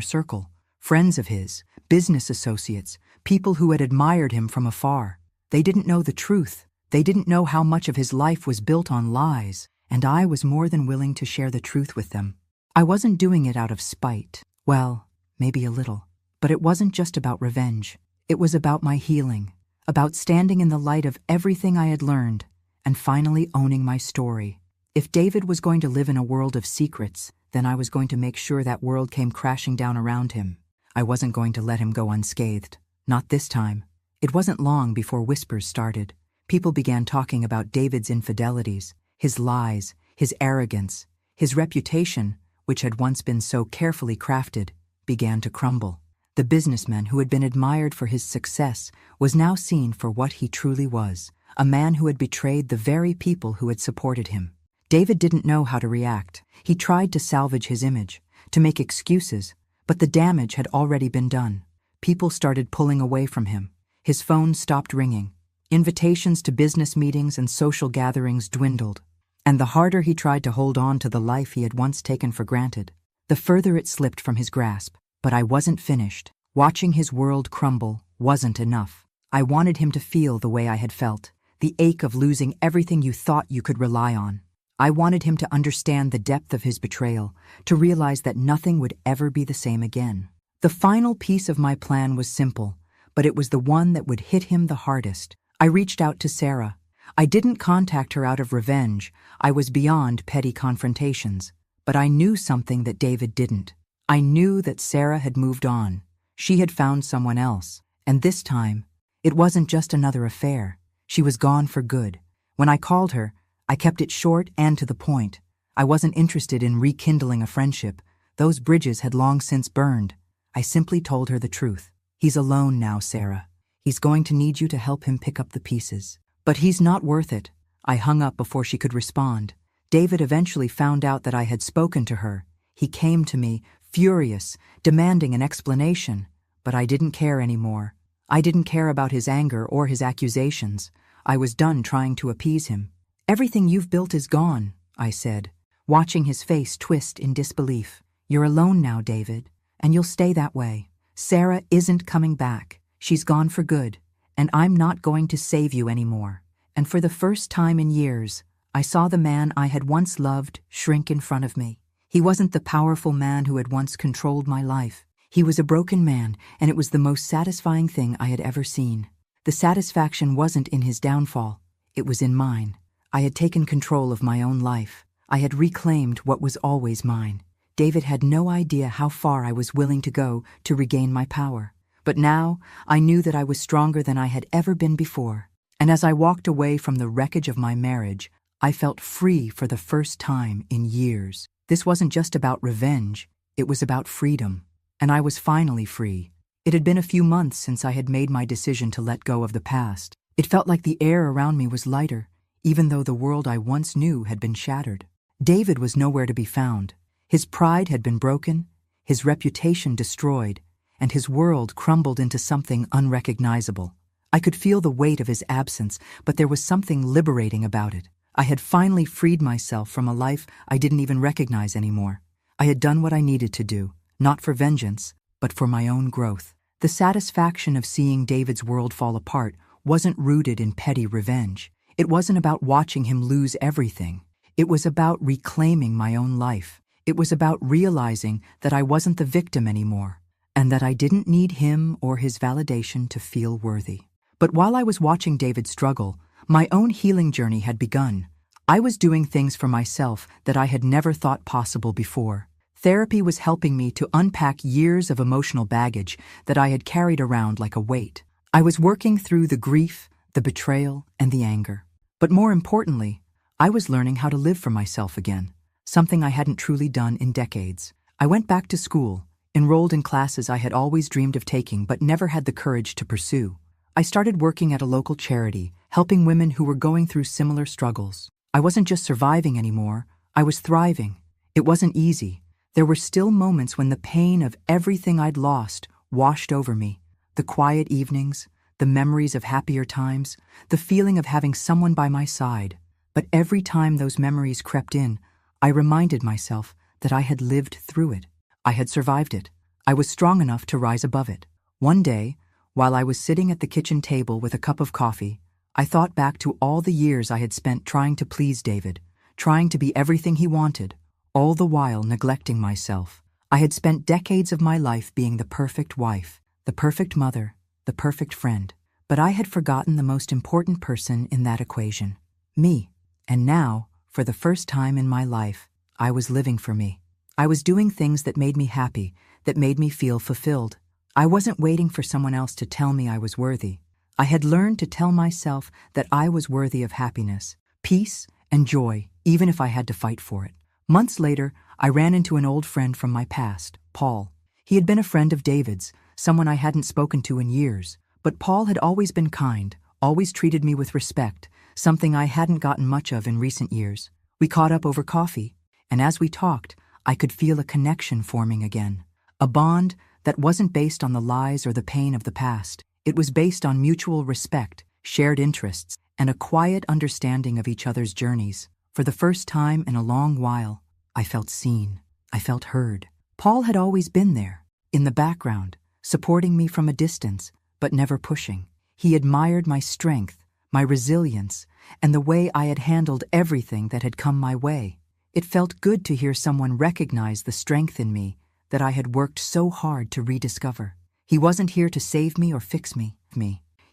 circle, friends of his, business associates, people who had admired him from afar. They didn't know the truth. They didn't know how much of his life was built on lies, and I was more than willing to share the truth with them. I wasn't doing it out of spite. Well, maybe a little. But it wasn't just about revenge. It was about my healing, about standing in the light of everything I had learned, and finally owning my story. If David was going to live in a world of secrets, then I was going to make sure that world came crashing down around him. I wasn't going to let him go unscathed. Not this time. It wasn't long before whispers started. People began talking about David's infidelities, his lies, his arrogance. His reputation, which had once been so carefully crafted, began to crumble. The businessman who had been admired for his success was now seen for what he truly was, a man who had betrayed the very people who had supported him. David didn't know how to react. He tried to salvage his image, to make excuses, but the damage had already been done. People started pulling away from him. His phone stopped ringing. Invitations to business meetings and social gatherings dwindled. And the harder he tried to hold on to the life he had once taken for granted, the further it slipped from his grasp. But I wasn't finished. Watching his world crumble wasn't enough. I wanted him to feel the way I had felt, the ache of losing everything you thought you could rely on. I wanted him to understand the depth of his betrayal, to realize that nothing would ever be the same again. The final piece of my plan was simple, but it was the one that would hit him the hardest. I reached out to Sarah. I didn't contact her out of revenge. I was beyond petty confrontations. But I knew something that David didn't. I knew that Sarah had moved on. She had found someone else. And this time, it wasn't just another affair. She was gone for good. When I called her, I kept it short and to the point. I wasn't interested in rekindling a friendship. Those bridges had long since burned. I simply told her the truth. "He's alone now, Sarah. He's going to need you to help him pick up the pieces. But he's not worth it." I hung up before she could respond. David eventually found out that I had spoken to her. He came to me, furious, demanding an explanation. But I didn't care anymore. I didn't care about his anger or his accusations. I was done trying to appease him. "Everything you've built is gone," I said, watching his face twist in disbelief. "You're alone now, David, and you'll stay that way. Sarah isn't coming back. She's gone for good, and I'm not going to save you anymore." And for the first time in years, I saw the man I had once loved shrink in front of me. He wasn't the powerful man who had once controlled my life. He was a broken man, and it was the most satisfying thing I had ever seen. The satisfaction wasn't in his downfall. It was in mine. I had taken control of my own life. I had reclaimed what was always mine. David had no idea how far I was willing to go to regain my power. But now, I knew that I was stronger than I had ever been before. And as I walked away from the wreckage of my marriage, I felt free for the first time in years. This wasn't just about revenge, it was about freedom. And I was finally free. It had been a few months since I had made my decision to let go of the past. It felt like the air around me was lighter, even though the world I once knew had been shattered. David was nowhere to be found. His pride had been broken, his reputation destroyed, and his world crumbled into something unrecognizable. I could feel the weight of his absence, but there was something liberating about it. I had finally freed myself from a life I didn't even recognize anymore. I had done what I needed to do, not for vengeance, but for my own growth. The satisfaction of seeing David's world fall apart wasn't rooted in petty revenge. It wasn't about watching him lose everything. It was about reclaiming my own life. It was about realizing that I wasn't the victim anymore, and that I didn't need him or his validation to feel worthy. But while I was watching David struggle, my own healing journey had begun. I was doing things for myself that I had never thought possible before. Therapy was helping me to unpack years of emotional baggage that I had carried around like a weight. I was working through the grief, the betrayal, and the anger. But more importantly, I was learning how to live for myself again, something I hadn't truly done in decades. I went back to school, enrolled in classes I had always dreamed of taking but never had the courage to pursue. I started working at a local charity, helping women who were going through similar struggles. I wasn't just surviving anymore, I was thriving. It wasn't easy. There were still moments when the pain of everything I'd lost washed over me. The quiet evenings, the memories of happier times, the feeling of having someone by my side. But every time those memories crept in, I reminded myself that I had lived through it. I had survived it. I was strong enough to rise above it. One day, while I was sitting at the kitchen table with a cup of coffee, I thought back to all the years I had spent trying to please David, trying to be everything he wanted, all the while neglecting myself. I had spent decades of my life being the perfect wife, the perfect mother, the perfect friend. But I had forgotten the most important person in that equation, me. And now, for the first time in my life, I was living for me. I was doing things that made me happy, that made me feel fulfilled. I wasn't waiting for someone else to tell me I was worthy. I had learned to tell myself that I was worthy of happiness, peace, and joy, even if I had to fight for it. Months later, I ran into an old friend from my past, Paul. He had been a friend of David's, someone I hadn't spoken to in years. But Paul had always been kind, always treated me with respect, something I hadn't gotten much of in recent years. We caught up over coffee, and as we talked, I could feel a connection forming again. A bond that wasn't based on the lies or the pain of the past. It was based on mutual respect, shared interests, and a quiet understanding of each other's journeys. For the first time in a long while, I felt seen. I felt heard. Paul had always been there, in the background, supporting me from a distance, but never pushing. He admired my strength, my resilience, and the way I had handled everything that had come my way. It felt good to hear someone recognize the strength in me that I had worked so hard to rediscover. He wasn't here to save me or fix me.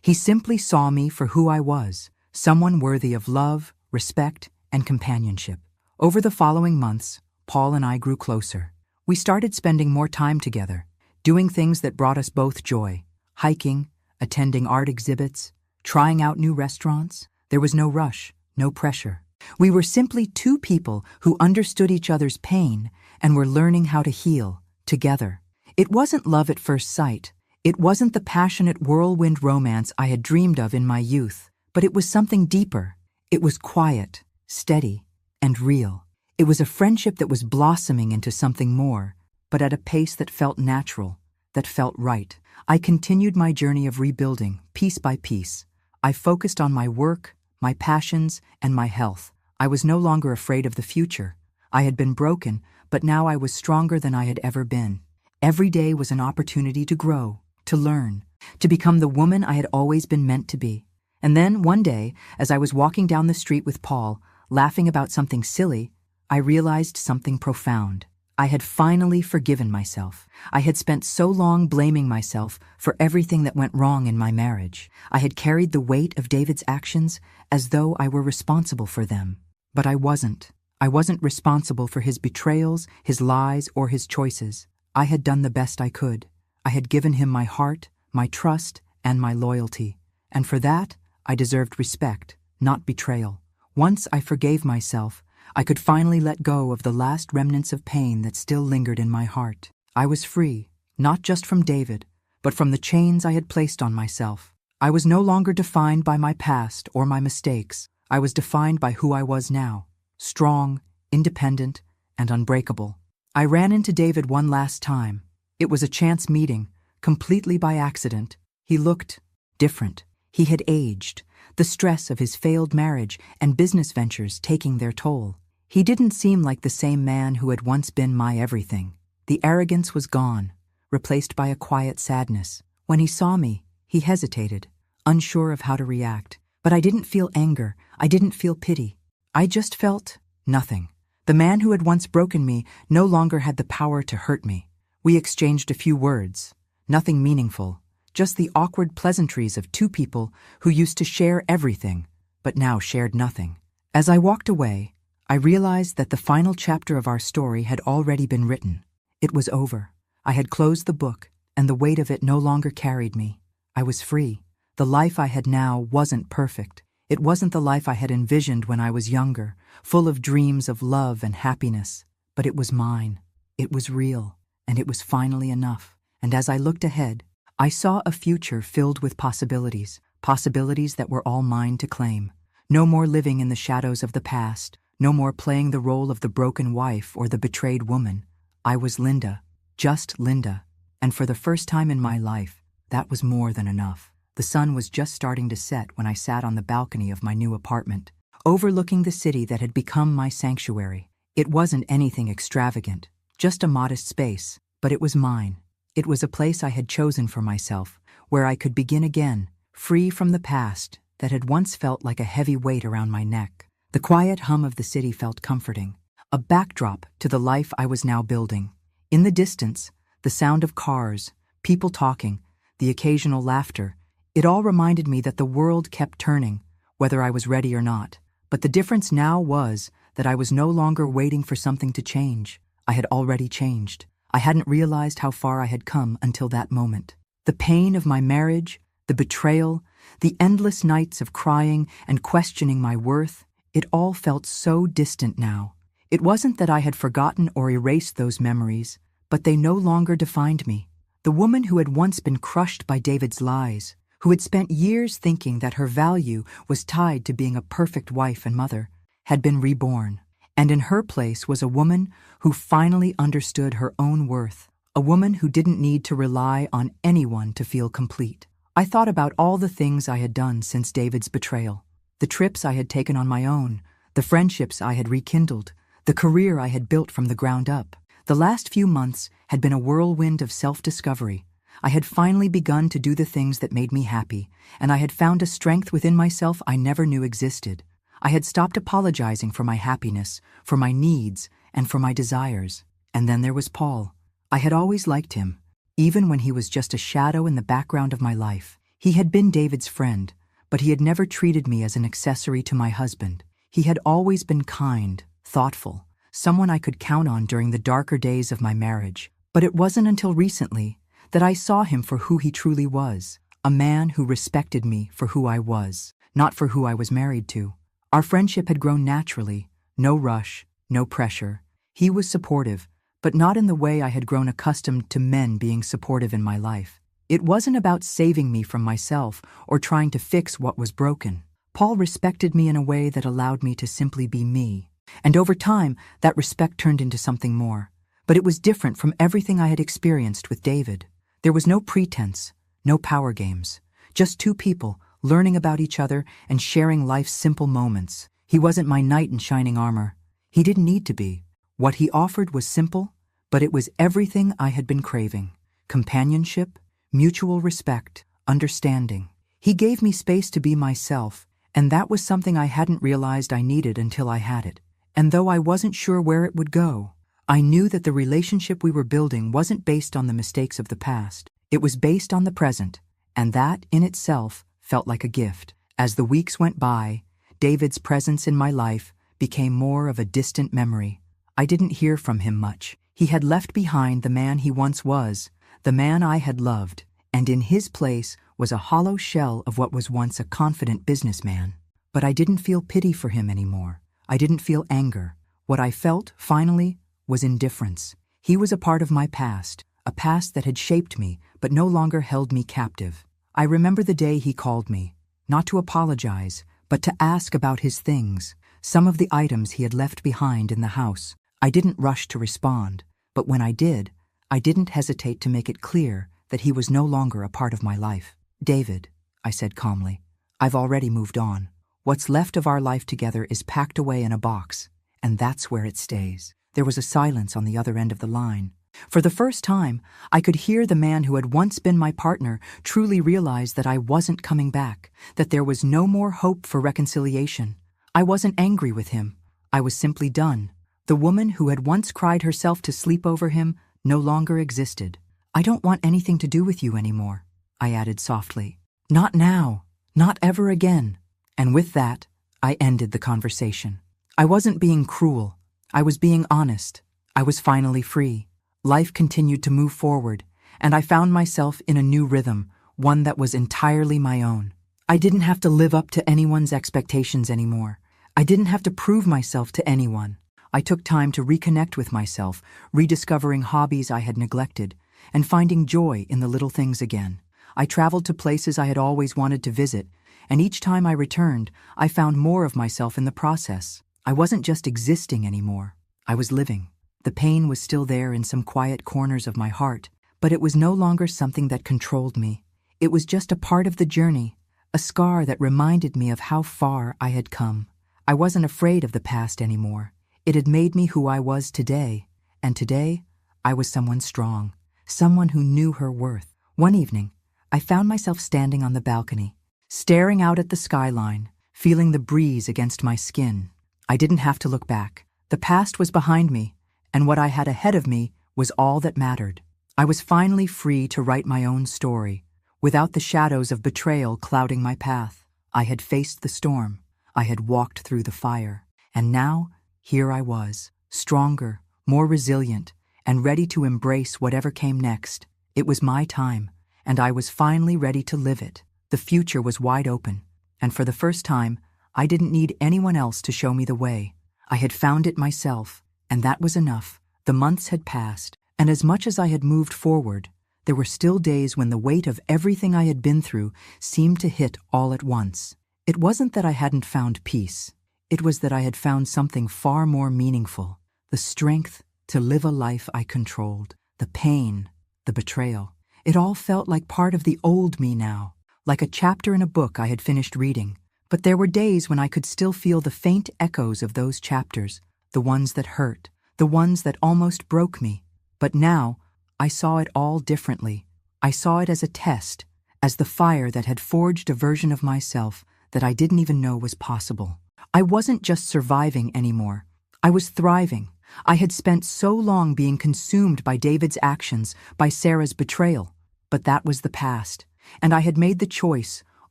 He simply saw me for who I was, someone worthy of love, respect, and companionship. Over the following months, Paul and I grew closer. We started spending more time together, doing things that brought us both joy. Hiking, attending art exhibits, trying out new restaurants. There was no rush, no pressure. We were simply two people who understood each other's pain and were learning how to heal together. It wasn't love at first sight. It wasn't the passionate whirlwind romance I had dreamed of in my youth, but it was something deeper. It was quiet, steady, and real. It was a friendship that was blossoming into something more, but at a pace that felt natural, that felt right. I continued my journey of rebuilding, piece by piece. I focused on my work, my passions, and my health. I was no longer afraid of the future. I had been broken, but now I was stronger than I had ever been. Every day was an opportunity to grow, to learn, to become the woman I had always been meant to be. And then, one day, as I was walking down the street with Paul, laughing about something silly, I realized something profound. I had finally forgiven myself. I had spent so long blaming myself for everything that went wrong in my marriage. I had carried the weight of David's actions as though I were responsible for them. But I wasn't. I wasn't responsible for his betrayals, his lies, or his choices. I had done the best I could. I had given him my heart, my trust, and my loyalty. And for that, I deserved respect, not betrayal. Once I forgave myself, I could finally let go of the last remnants of pain that still lingered in my heart. I was free, not just from David, but from the chains I had placed on myself. I was no longer defined by my past or my mistakes. I was defined by who I was now, strong, independent, and unbreakable. I ran into David one last time. It was a chance meeting, completely by accident. He looked different. He had aged, the stress of his failed marriage and business ventures taking their toll. He didn't seem like the same man who had once been my everything. The arrogance was gone, replaced by a quiet sadness. When he saw me, he hesitated, unsure of how to react. But I didn't feel anger. I didn't feel pity. I just felt nothing. The man who had once broken me no longer had the power to hurt me. We exchanged a few words, nothing meaningful, just the awkward pleasantries of two people who used to share everything, but now shared nothing. As I walked away, I realized that the final chapter of our story had already been written. It was over. I had closed the book, and the weight of it no longer carried me. I was free. The life I had now wasn't perfect. It wasn't the life I had envisioned when I was younger, full of dreams of love and happiness. But it was mine. It was real, and it was finally enough. And as I looked ahead, I saw a future filled with possibilities, possibilities that were all mine to claim. No more living in the shadows of the past, no more playing the role of the broken wife or the betrayed woman. I was Linda, just Linda, and for the first time in my life, that was more than enough. The sun was just starting to set when I sat on the balcony of my new apartment, overlooking the city that had become my sanctuary. It wasn't anything extravagant, just a modest space, but it was mine. It was a place I had chosen for myself, where I could begin again, free from the past that had once felt like a heavy weight around my neck. The quiet hum of the city felt comforting, a backdrop to the life I was now building. In the distance, the sound of cars, people talking, the occasional laughter, it all reminded me that the world kept turning, whether I was ready or not. But the difference now was that I was no longer waiting for something to change. I had already changed. I hadn't realized how far I had come until that moment. The pain of my marriage, the betrayal, the endless nights of crying and questioning my worth, it all felt so distant now. It wasn't that I had forgotten or erased those memories, but they no longer defined me. The woman who had once been crushed by David's lies, who had spent years thinking that her value was tied to being a perfect wife and mother, had been reborn. And in her place was a woman who finally understood her own worth, a woman who didn't need to rely on anyone to feel complete. I thought about all the things I had done since David's betrayal, the trips I had taken on my own, the friendships I had rekindled, the career I had built from the ground up. The last few months had been a whirlwind of self-discovery. I had finally begun to do the things that made me happy, and I had found a strength within myself I never knew existed. I had stopped apologizing for my happiness, for my needs, and for my desires. And then there was Paul. I had always liked him, even when he was just a shadow in the background of my life. He had been David's friend, but he had never treated me as an accessory to my husband. He had always been kind, thoughtful, someone I could count on during the darker days of my marriage. But it wasn't until recently that I saw him for who he truly was, a man who respected me for who I was, not for who I was married to. Our friendship had grown naturally, no rush, no pressure. He was supportive, but not in the way I had grown accustomed to men being supportive in my life. It wasn't about saving me from myself or trying to fix what was broken. Paul respected me in a way that allowed me to simply be me. And over time, that respect turned into something more. But it was different from everything I had experienced with David. There was no pretense, no power games, just two people learning about each other and sharing life's simple moments. He wasn't my knight in shining armor. He didn't need to be. What he offered was simple, but it was everything I had been craving. Companionship, mutual respect, understanding. He gave me space to be myself, And that was something I hadn't realized I needed until I had it. And though I wasn't sure where it would go, I knew that the relationship we were building wasn't based on the mistakes of the past. It was based on the present, and that, in itself, felt like a gift. As the weeks went by, David's presence in my life became more of a distant memory. I didn't hear from him much. He had left behind the man he once was, the man I had loved, and in his place was a hollow shell of what was once a confident businessman. But I didn't feel pity for him anymore. I didn't feel anger. What I felt, finally, was indifference. He was a part of my past, a past that had shaped me but no longer held me captive. I remember the day he called me, not to apologize, but to ask about his things, some of the items he had left behind in the house. I didn't rush to respond, but when I did, I didn't hesitate to make it clear that he was no longer a part of my life. "David," I said calmly, "I've already moved on. What's left of our life together is packed away in a box, and that's where it stays." There was a silence on the other end of the line. For the first time, I could hear the man who had once been my partner truly realize that I wasn't coming back, that there was no more hope for reconciliation. I wasn't angry with him. I was simply done. The woman who had once cried herself to sleep over him no longer existed. "I don't want anything to do with you anymore," I added softly. "Not now. Not ever again." And with that, I ended the conversation. I wasn't being cruel. I was being honest. I was finally free. Life continued to move forward, and I found myself in a new rhythm, one that was entirely my own. I didn't have to live up to anyone's expectations anymore. I didn't have to prove myself to anyone. I took time to reconnect with myself, rediscovering hobbies I had neglected, and finding joy in the little things again. I traveled to places I had always wanted to visit, and each time I returned, I found more of myself in the process. I wasn't just existing anymore. I was living. The pain was still there in some quiet corners of my heart, but it was no longer something that controlled me. It was just a part of the journey, a scar that reminded me of how far I had come. I wasn't afraid of the past anymore. It had made me who I was today, and today, I was someone strong, someone who knew her worth. One evening, I found myself standing on the balcony, staring out at the skyline, feeling the breeze against my skin. I didn't have to look back. The past was behind me, and what I had ahead of me was all that mattered. I was finally free to write my own story, without the shadows of betrayal clouding my path. I had faced the storm. I had walked through the fire. And now, here I was, stronger, more resilient, and ready to embrace whatever came next. It was my time, and I was finally ready to live it. The future was wide open, and for the first time, I didn't need anyone else to show me the way. I had found it myself, and that was enough. The months had passed, and as much as I had moved forward, there were still days when the weight of everything I had been through seemed to hit all at once. It wasn't that I hadn't found peace. It was that I had found something far more meaningful, the strength to live a life I controlled, the pain, the betrayal. It all felt like part of the old me now, like a chapter in a book I had finished reading. But there were days when I could still feel the faint echoes of those chapters, the ones that hurt, the ones that almost broke me. But now, I saw it all differently. I saw it as a test, as the fire that had forged a version of myself that I didn't even know was possible. I wasn't just surviving anymore. I was thriving. I had spent so long being consumed by David's actions, by Sarah's betrayal. But that was the past, and I had made the choice,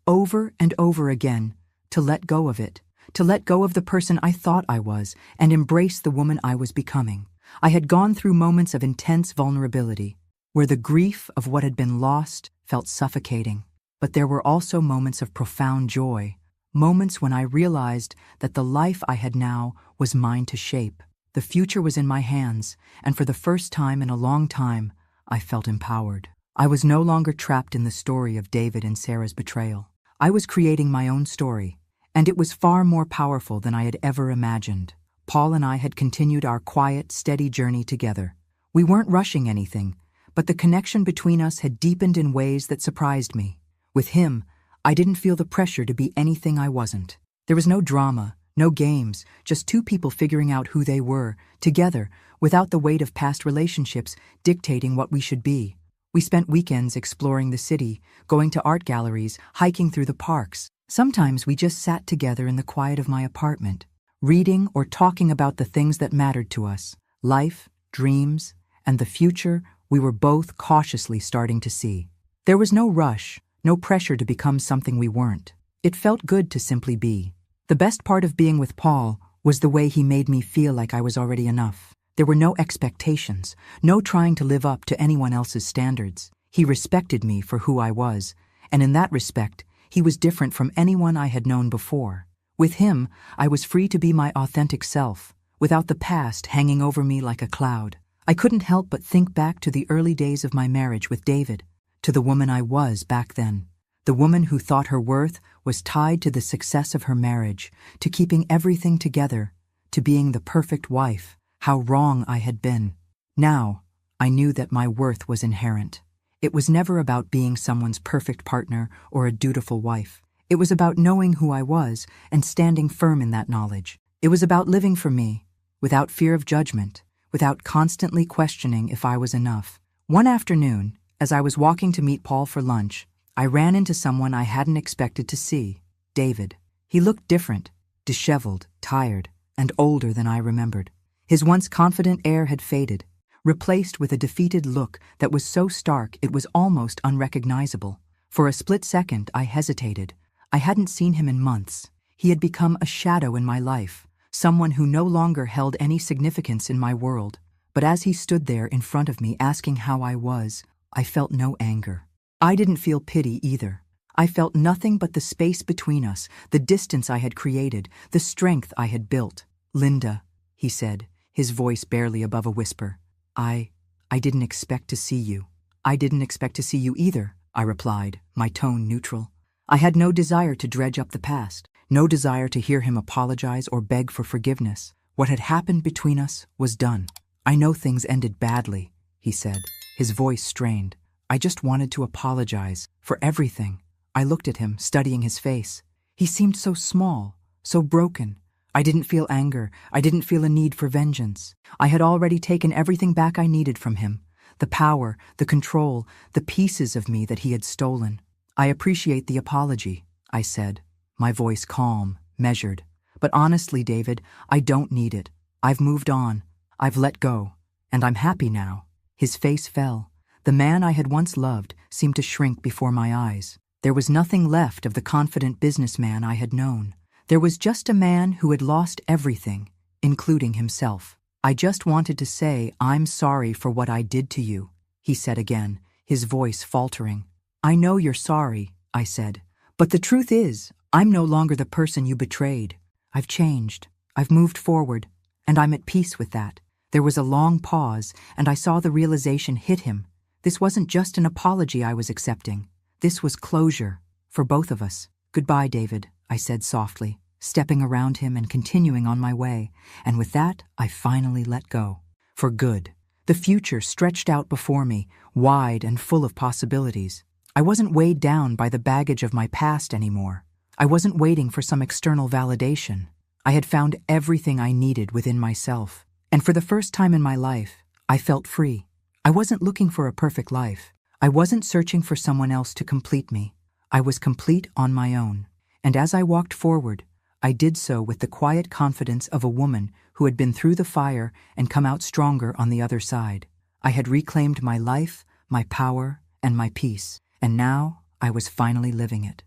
over and over again, to let go of it, to let go of the person I thought I was, and embrace the woman I was becoming. I had gone through moments of intense vulnerability, where the grief of what had been lost felt suffocating. But there were also moments of profound joy, moments when I realized that the life I had now was mine to shape. The future was in my hands, and for the first time in a long time, I felt empowered. I was no longer trapped in the story of David and Sarah's betrayal. I was creating my own story, and it was far more powerful than I had ever imagined. Paul and I had continued our quiet, steady journey together. We weren't rushing anything, but the connection between us had deepened in ways that surprised me. With him, I didn't feel the pressure to be anything I wasn't. There was no drama, no games, just two people figuring out who they were, together, without the weight of past relationships dictating what we should be. We spent weekends exploring the city, going to art galleries, hiking through the parks. Sometimes we just sat together in the quiet of my apartment, reading or talking about the things that mattered to us, life, dreams, and the future we were both cautiously starting to see. There was no rush, no pressure to become something we weren't. It felt good to simply be. The best part of being with Paul was the way he made me feel like I was already enough. There were no expectations, no trying to live up to anyone else's standards. He respected me for who I was, and in that respect, he was different from anyone I had known before. With him, I was free to be my authentic self, without the past hanging over me like a cloud. I couldn't help but think back to the early days of my marriage with David, to the woman I was back then. The woman who thought her worth was tied to the success of her marriage, to keeping everything together, to being the perfect wife. How wrong I had been. Now, I knew that my worth was inherent. It was never about being someone's perfect partner or a dutiful wife. It was about knowing who I was and standing firm in that knowledge. It was about living for me, without fear of judgment, without constantly questioning if I was enough. One afternoon, as I was walking to meet Paul for lunch, I ran into someone I hadn't expected to see, David. He looked different, disheveled, tired, and older than I remembered. His once confident air had faded, replaced with a defeated look that was so stark it was almost unrecognizable. For a split second, I hesitated. I hadn't seen him in months. He had become a shadow in my life, someone who no longer held any significance in my world. But as he stood there in front of me asking how I was, I felt no anger. I didn't feel pity either. I felt nothing but the space between us, the distance I had created, the strength I had built. "Linda," he said, his voice barely above a whisper. I didn't expect to see you." "I didn't expect to see you either," I replied, my tone neutral. I had no desire to dredge up the past, no desire to hear him apologize or beg for forgiveness. What had happened between us was done. "I know things ended badly," he said, his voice strained. "I just wanted to apologize for everything." I looked at him, studying his face. He seemed so small, so broken. I didn't feel anger. I didn't feel a need for vengeance. I had already taken everything back I needed from him. The power, the control, the pieces of me that he had stolen. "I appreciate the apology," I said, my voice calm, measured. "But honestly, David, I don't need it. I've moved on. I've let go. And I'm happy now." His face fell. The man I had once loved seemed to shrink before my eyes. There was nothing left of the confident businessman I had known. There was just a man who had lost everything, including himself. "I just wanted to say I'm sorry for what I did to you," he said again, his voice faltering. "I know you're sorry," I said. "But the truth is, I'm no longer the person you betrayed. I've changed. I've moved forward, and I'm at peace with that." There was a long pause, and I saw the realization hit him. This wasn't just an apology I was accepting. This was closure, for both of us. "Goodbye, David," I said softly, stepping around him and continuing on my way, and with that, I finally let go. For good. The future stretched out before me, wide and full of possibilities. I wasn't weighed down by the baggage of my past anymore. I wasn't waiting for some external validation. I had found everything I needed within myself, and for the first time in my life, I felt free. I wasn't looking for a perfect life. I wasn't searching for someone else to complete me. I was complete on my own. And as I walked forward, I did so with the quiet confidence of a woman who had been through the fire and come out stronger on the other side. I had reclaimed my life, my power, and my peace, and now I was finally living it.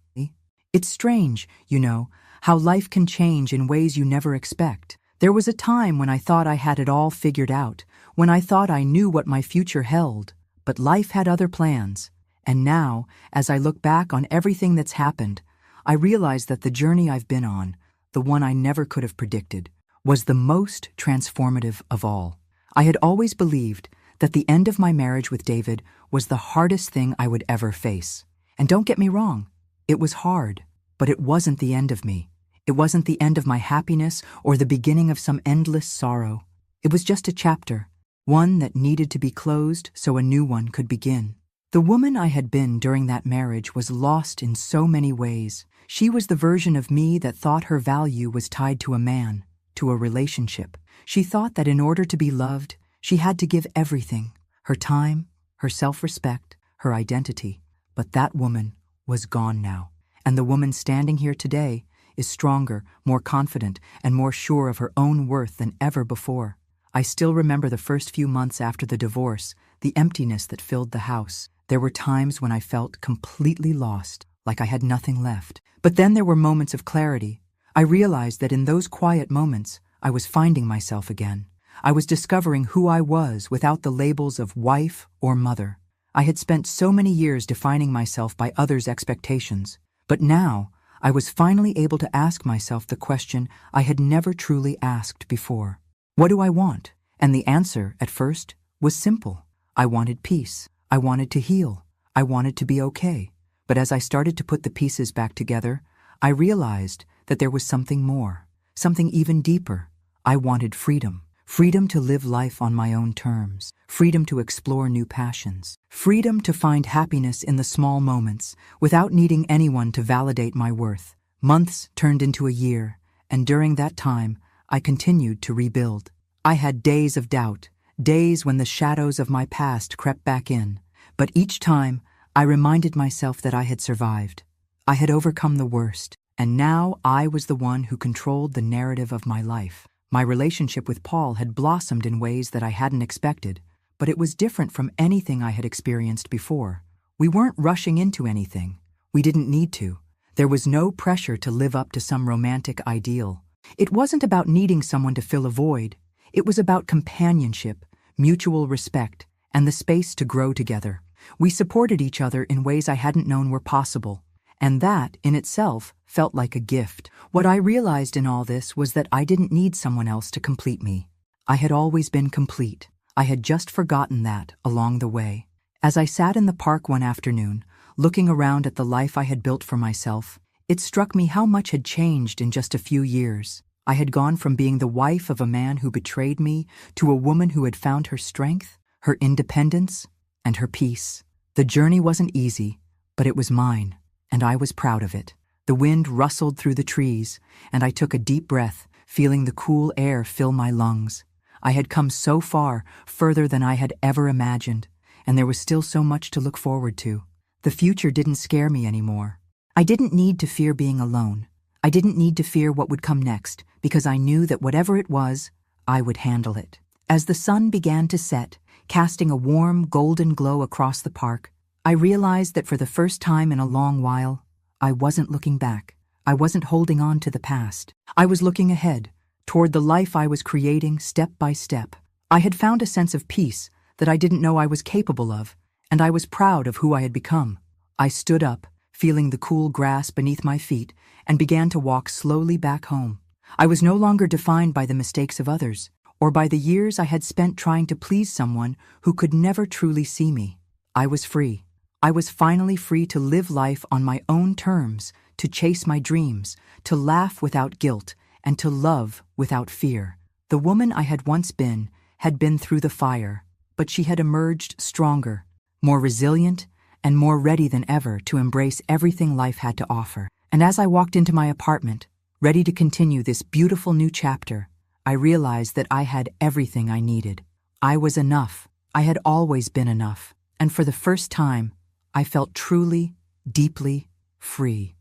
It's strange, you know, how life can change in ways you never expect. There was a time when I thought I had it all figured out, when I thought I knew what my future held, but life had other plans. And now, as I look back on everything that's happened, I realize that the journey I've been on, the one I never could have predicted, was the most transformative of all. I had always believed that the end of my marriage with David was the hardest thing I would ever face. And don't get me wrong, it was hard, but it wasn't the end of me. It wasn't the end of my happiness or the beginning of some endless sorrow. It was just a chapter, one that needed to be closed so a new one could begin. The woman I had been during that marriage was lost in so many ways. She was the version of me that thought her value was tied to a man, to a relationship. She thought that in order to be loved, she had to give everything, her time, her self-respect, her identity. But that woman was gone now. And the woman standing here today is stronger, more confident, and more sure of her own worth than ever before. I still remember the first few months after the divorce, the emptiness that filled the house. There were times when I felt completely lost, like I had nothing left. But then there were moments of clarity. I realized that in those quiet moments, I was finding myself again. I was discovering who I was without the labels of wife or mother. I had spent so many years defining myself by others' expectations, but now I was finally able to ask myself the question I had never truly asked before. What do I want? And the answer, at first, was simple. I wanted peace. I wanted to heal. I wanted to be okay. But as I started to put the pieces back together, I realized that there was something more, something even deeper. I wanted freedom. Freedom to live life on my own terms. Freedom to explore new passions. Freedom to find happiness in the small moments without needing anyone to validate my worth. Months turned into a year, and during that time, I continued to rebuild. I had days of doubt, days when the shadows of my past crept back in, but each time I reminded myself that I had survived. I had overcome the worst, and now I was the one who controlled the narrative of my life. My relationship with Paul had blossomed in ways that I hadn't expected, but it was different from anything I had experienced before. We weren't rushing into anything. We didn't need to. There was no pressure to live up to some romantic ideal. It wasn't about needing someone to fill a void. It was about companionship, mutual respect, and the space to grow together. We supported each other in ways I hadn't known were possible, and that, in itself, felt like a gift. What I realized in all this was that I didn't need someone else to complete me. I had always been complete. I had just forgotten that along the way. As I sat in the park one afternoon, looking around at the life I had built for myself, it struck me how much had changed in just a few years. I had gone from being the wife of a man who betrayed me to a woman who had found her strength, her independence, and her peace. The journey wasn't easy, but it was mine, and I was proud of it. The wind rustled through the trees, and I took a deep breath, feeling the cool air fill my lungs. I had come so far, further than I had ever imagined, and there was still so much to look forward to. The future didn't scare me anymore. I didn't need to fear being alone. I didn't need to fear what would come next, because I knew that whatever it was, I would handle it. As the sun began to set, casting a warm, golden glow across the park, I realized that for the first time in a long while, I wasn't looking back. I wasn't holding on to the past. I was looking ahead, toward the life I was creating step by step. I had found a sense of peace that I didn't know I was capable of, and I was proud of who I had become. I stood up, feeling the cool grass beneath my feet, and began to walk slowly back home. I was no longer defined by the mistakes of others, or by the years I had spent trying to please someone who could never truly see me. I was free. I was finally free to live life on my own terms, to chase my dreams, to laugh without guilt, and to love without fear. The woman I had once been had been through the fire, but she had emerged stronger, more resilient, and more ready than ever to embrace everything life had to offer. And as I walked into my apartment, ready to continue this beautiful new chapter, I realized that I had everything I needed. I was enough. I had always been enough. And for the first time, I felt truly, deeply free.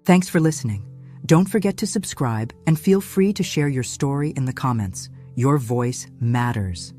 Thanks for listening. Don't forget to subscribe and feel free to share your story in the comments. Your voice matters.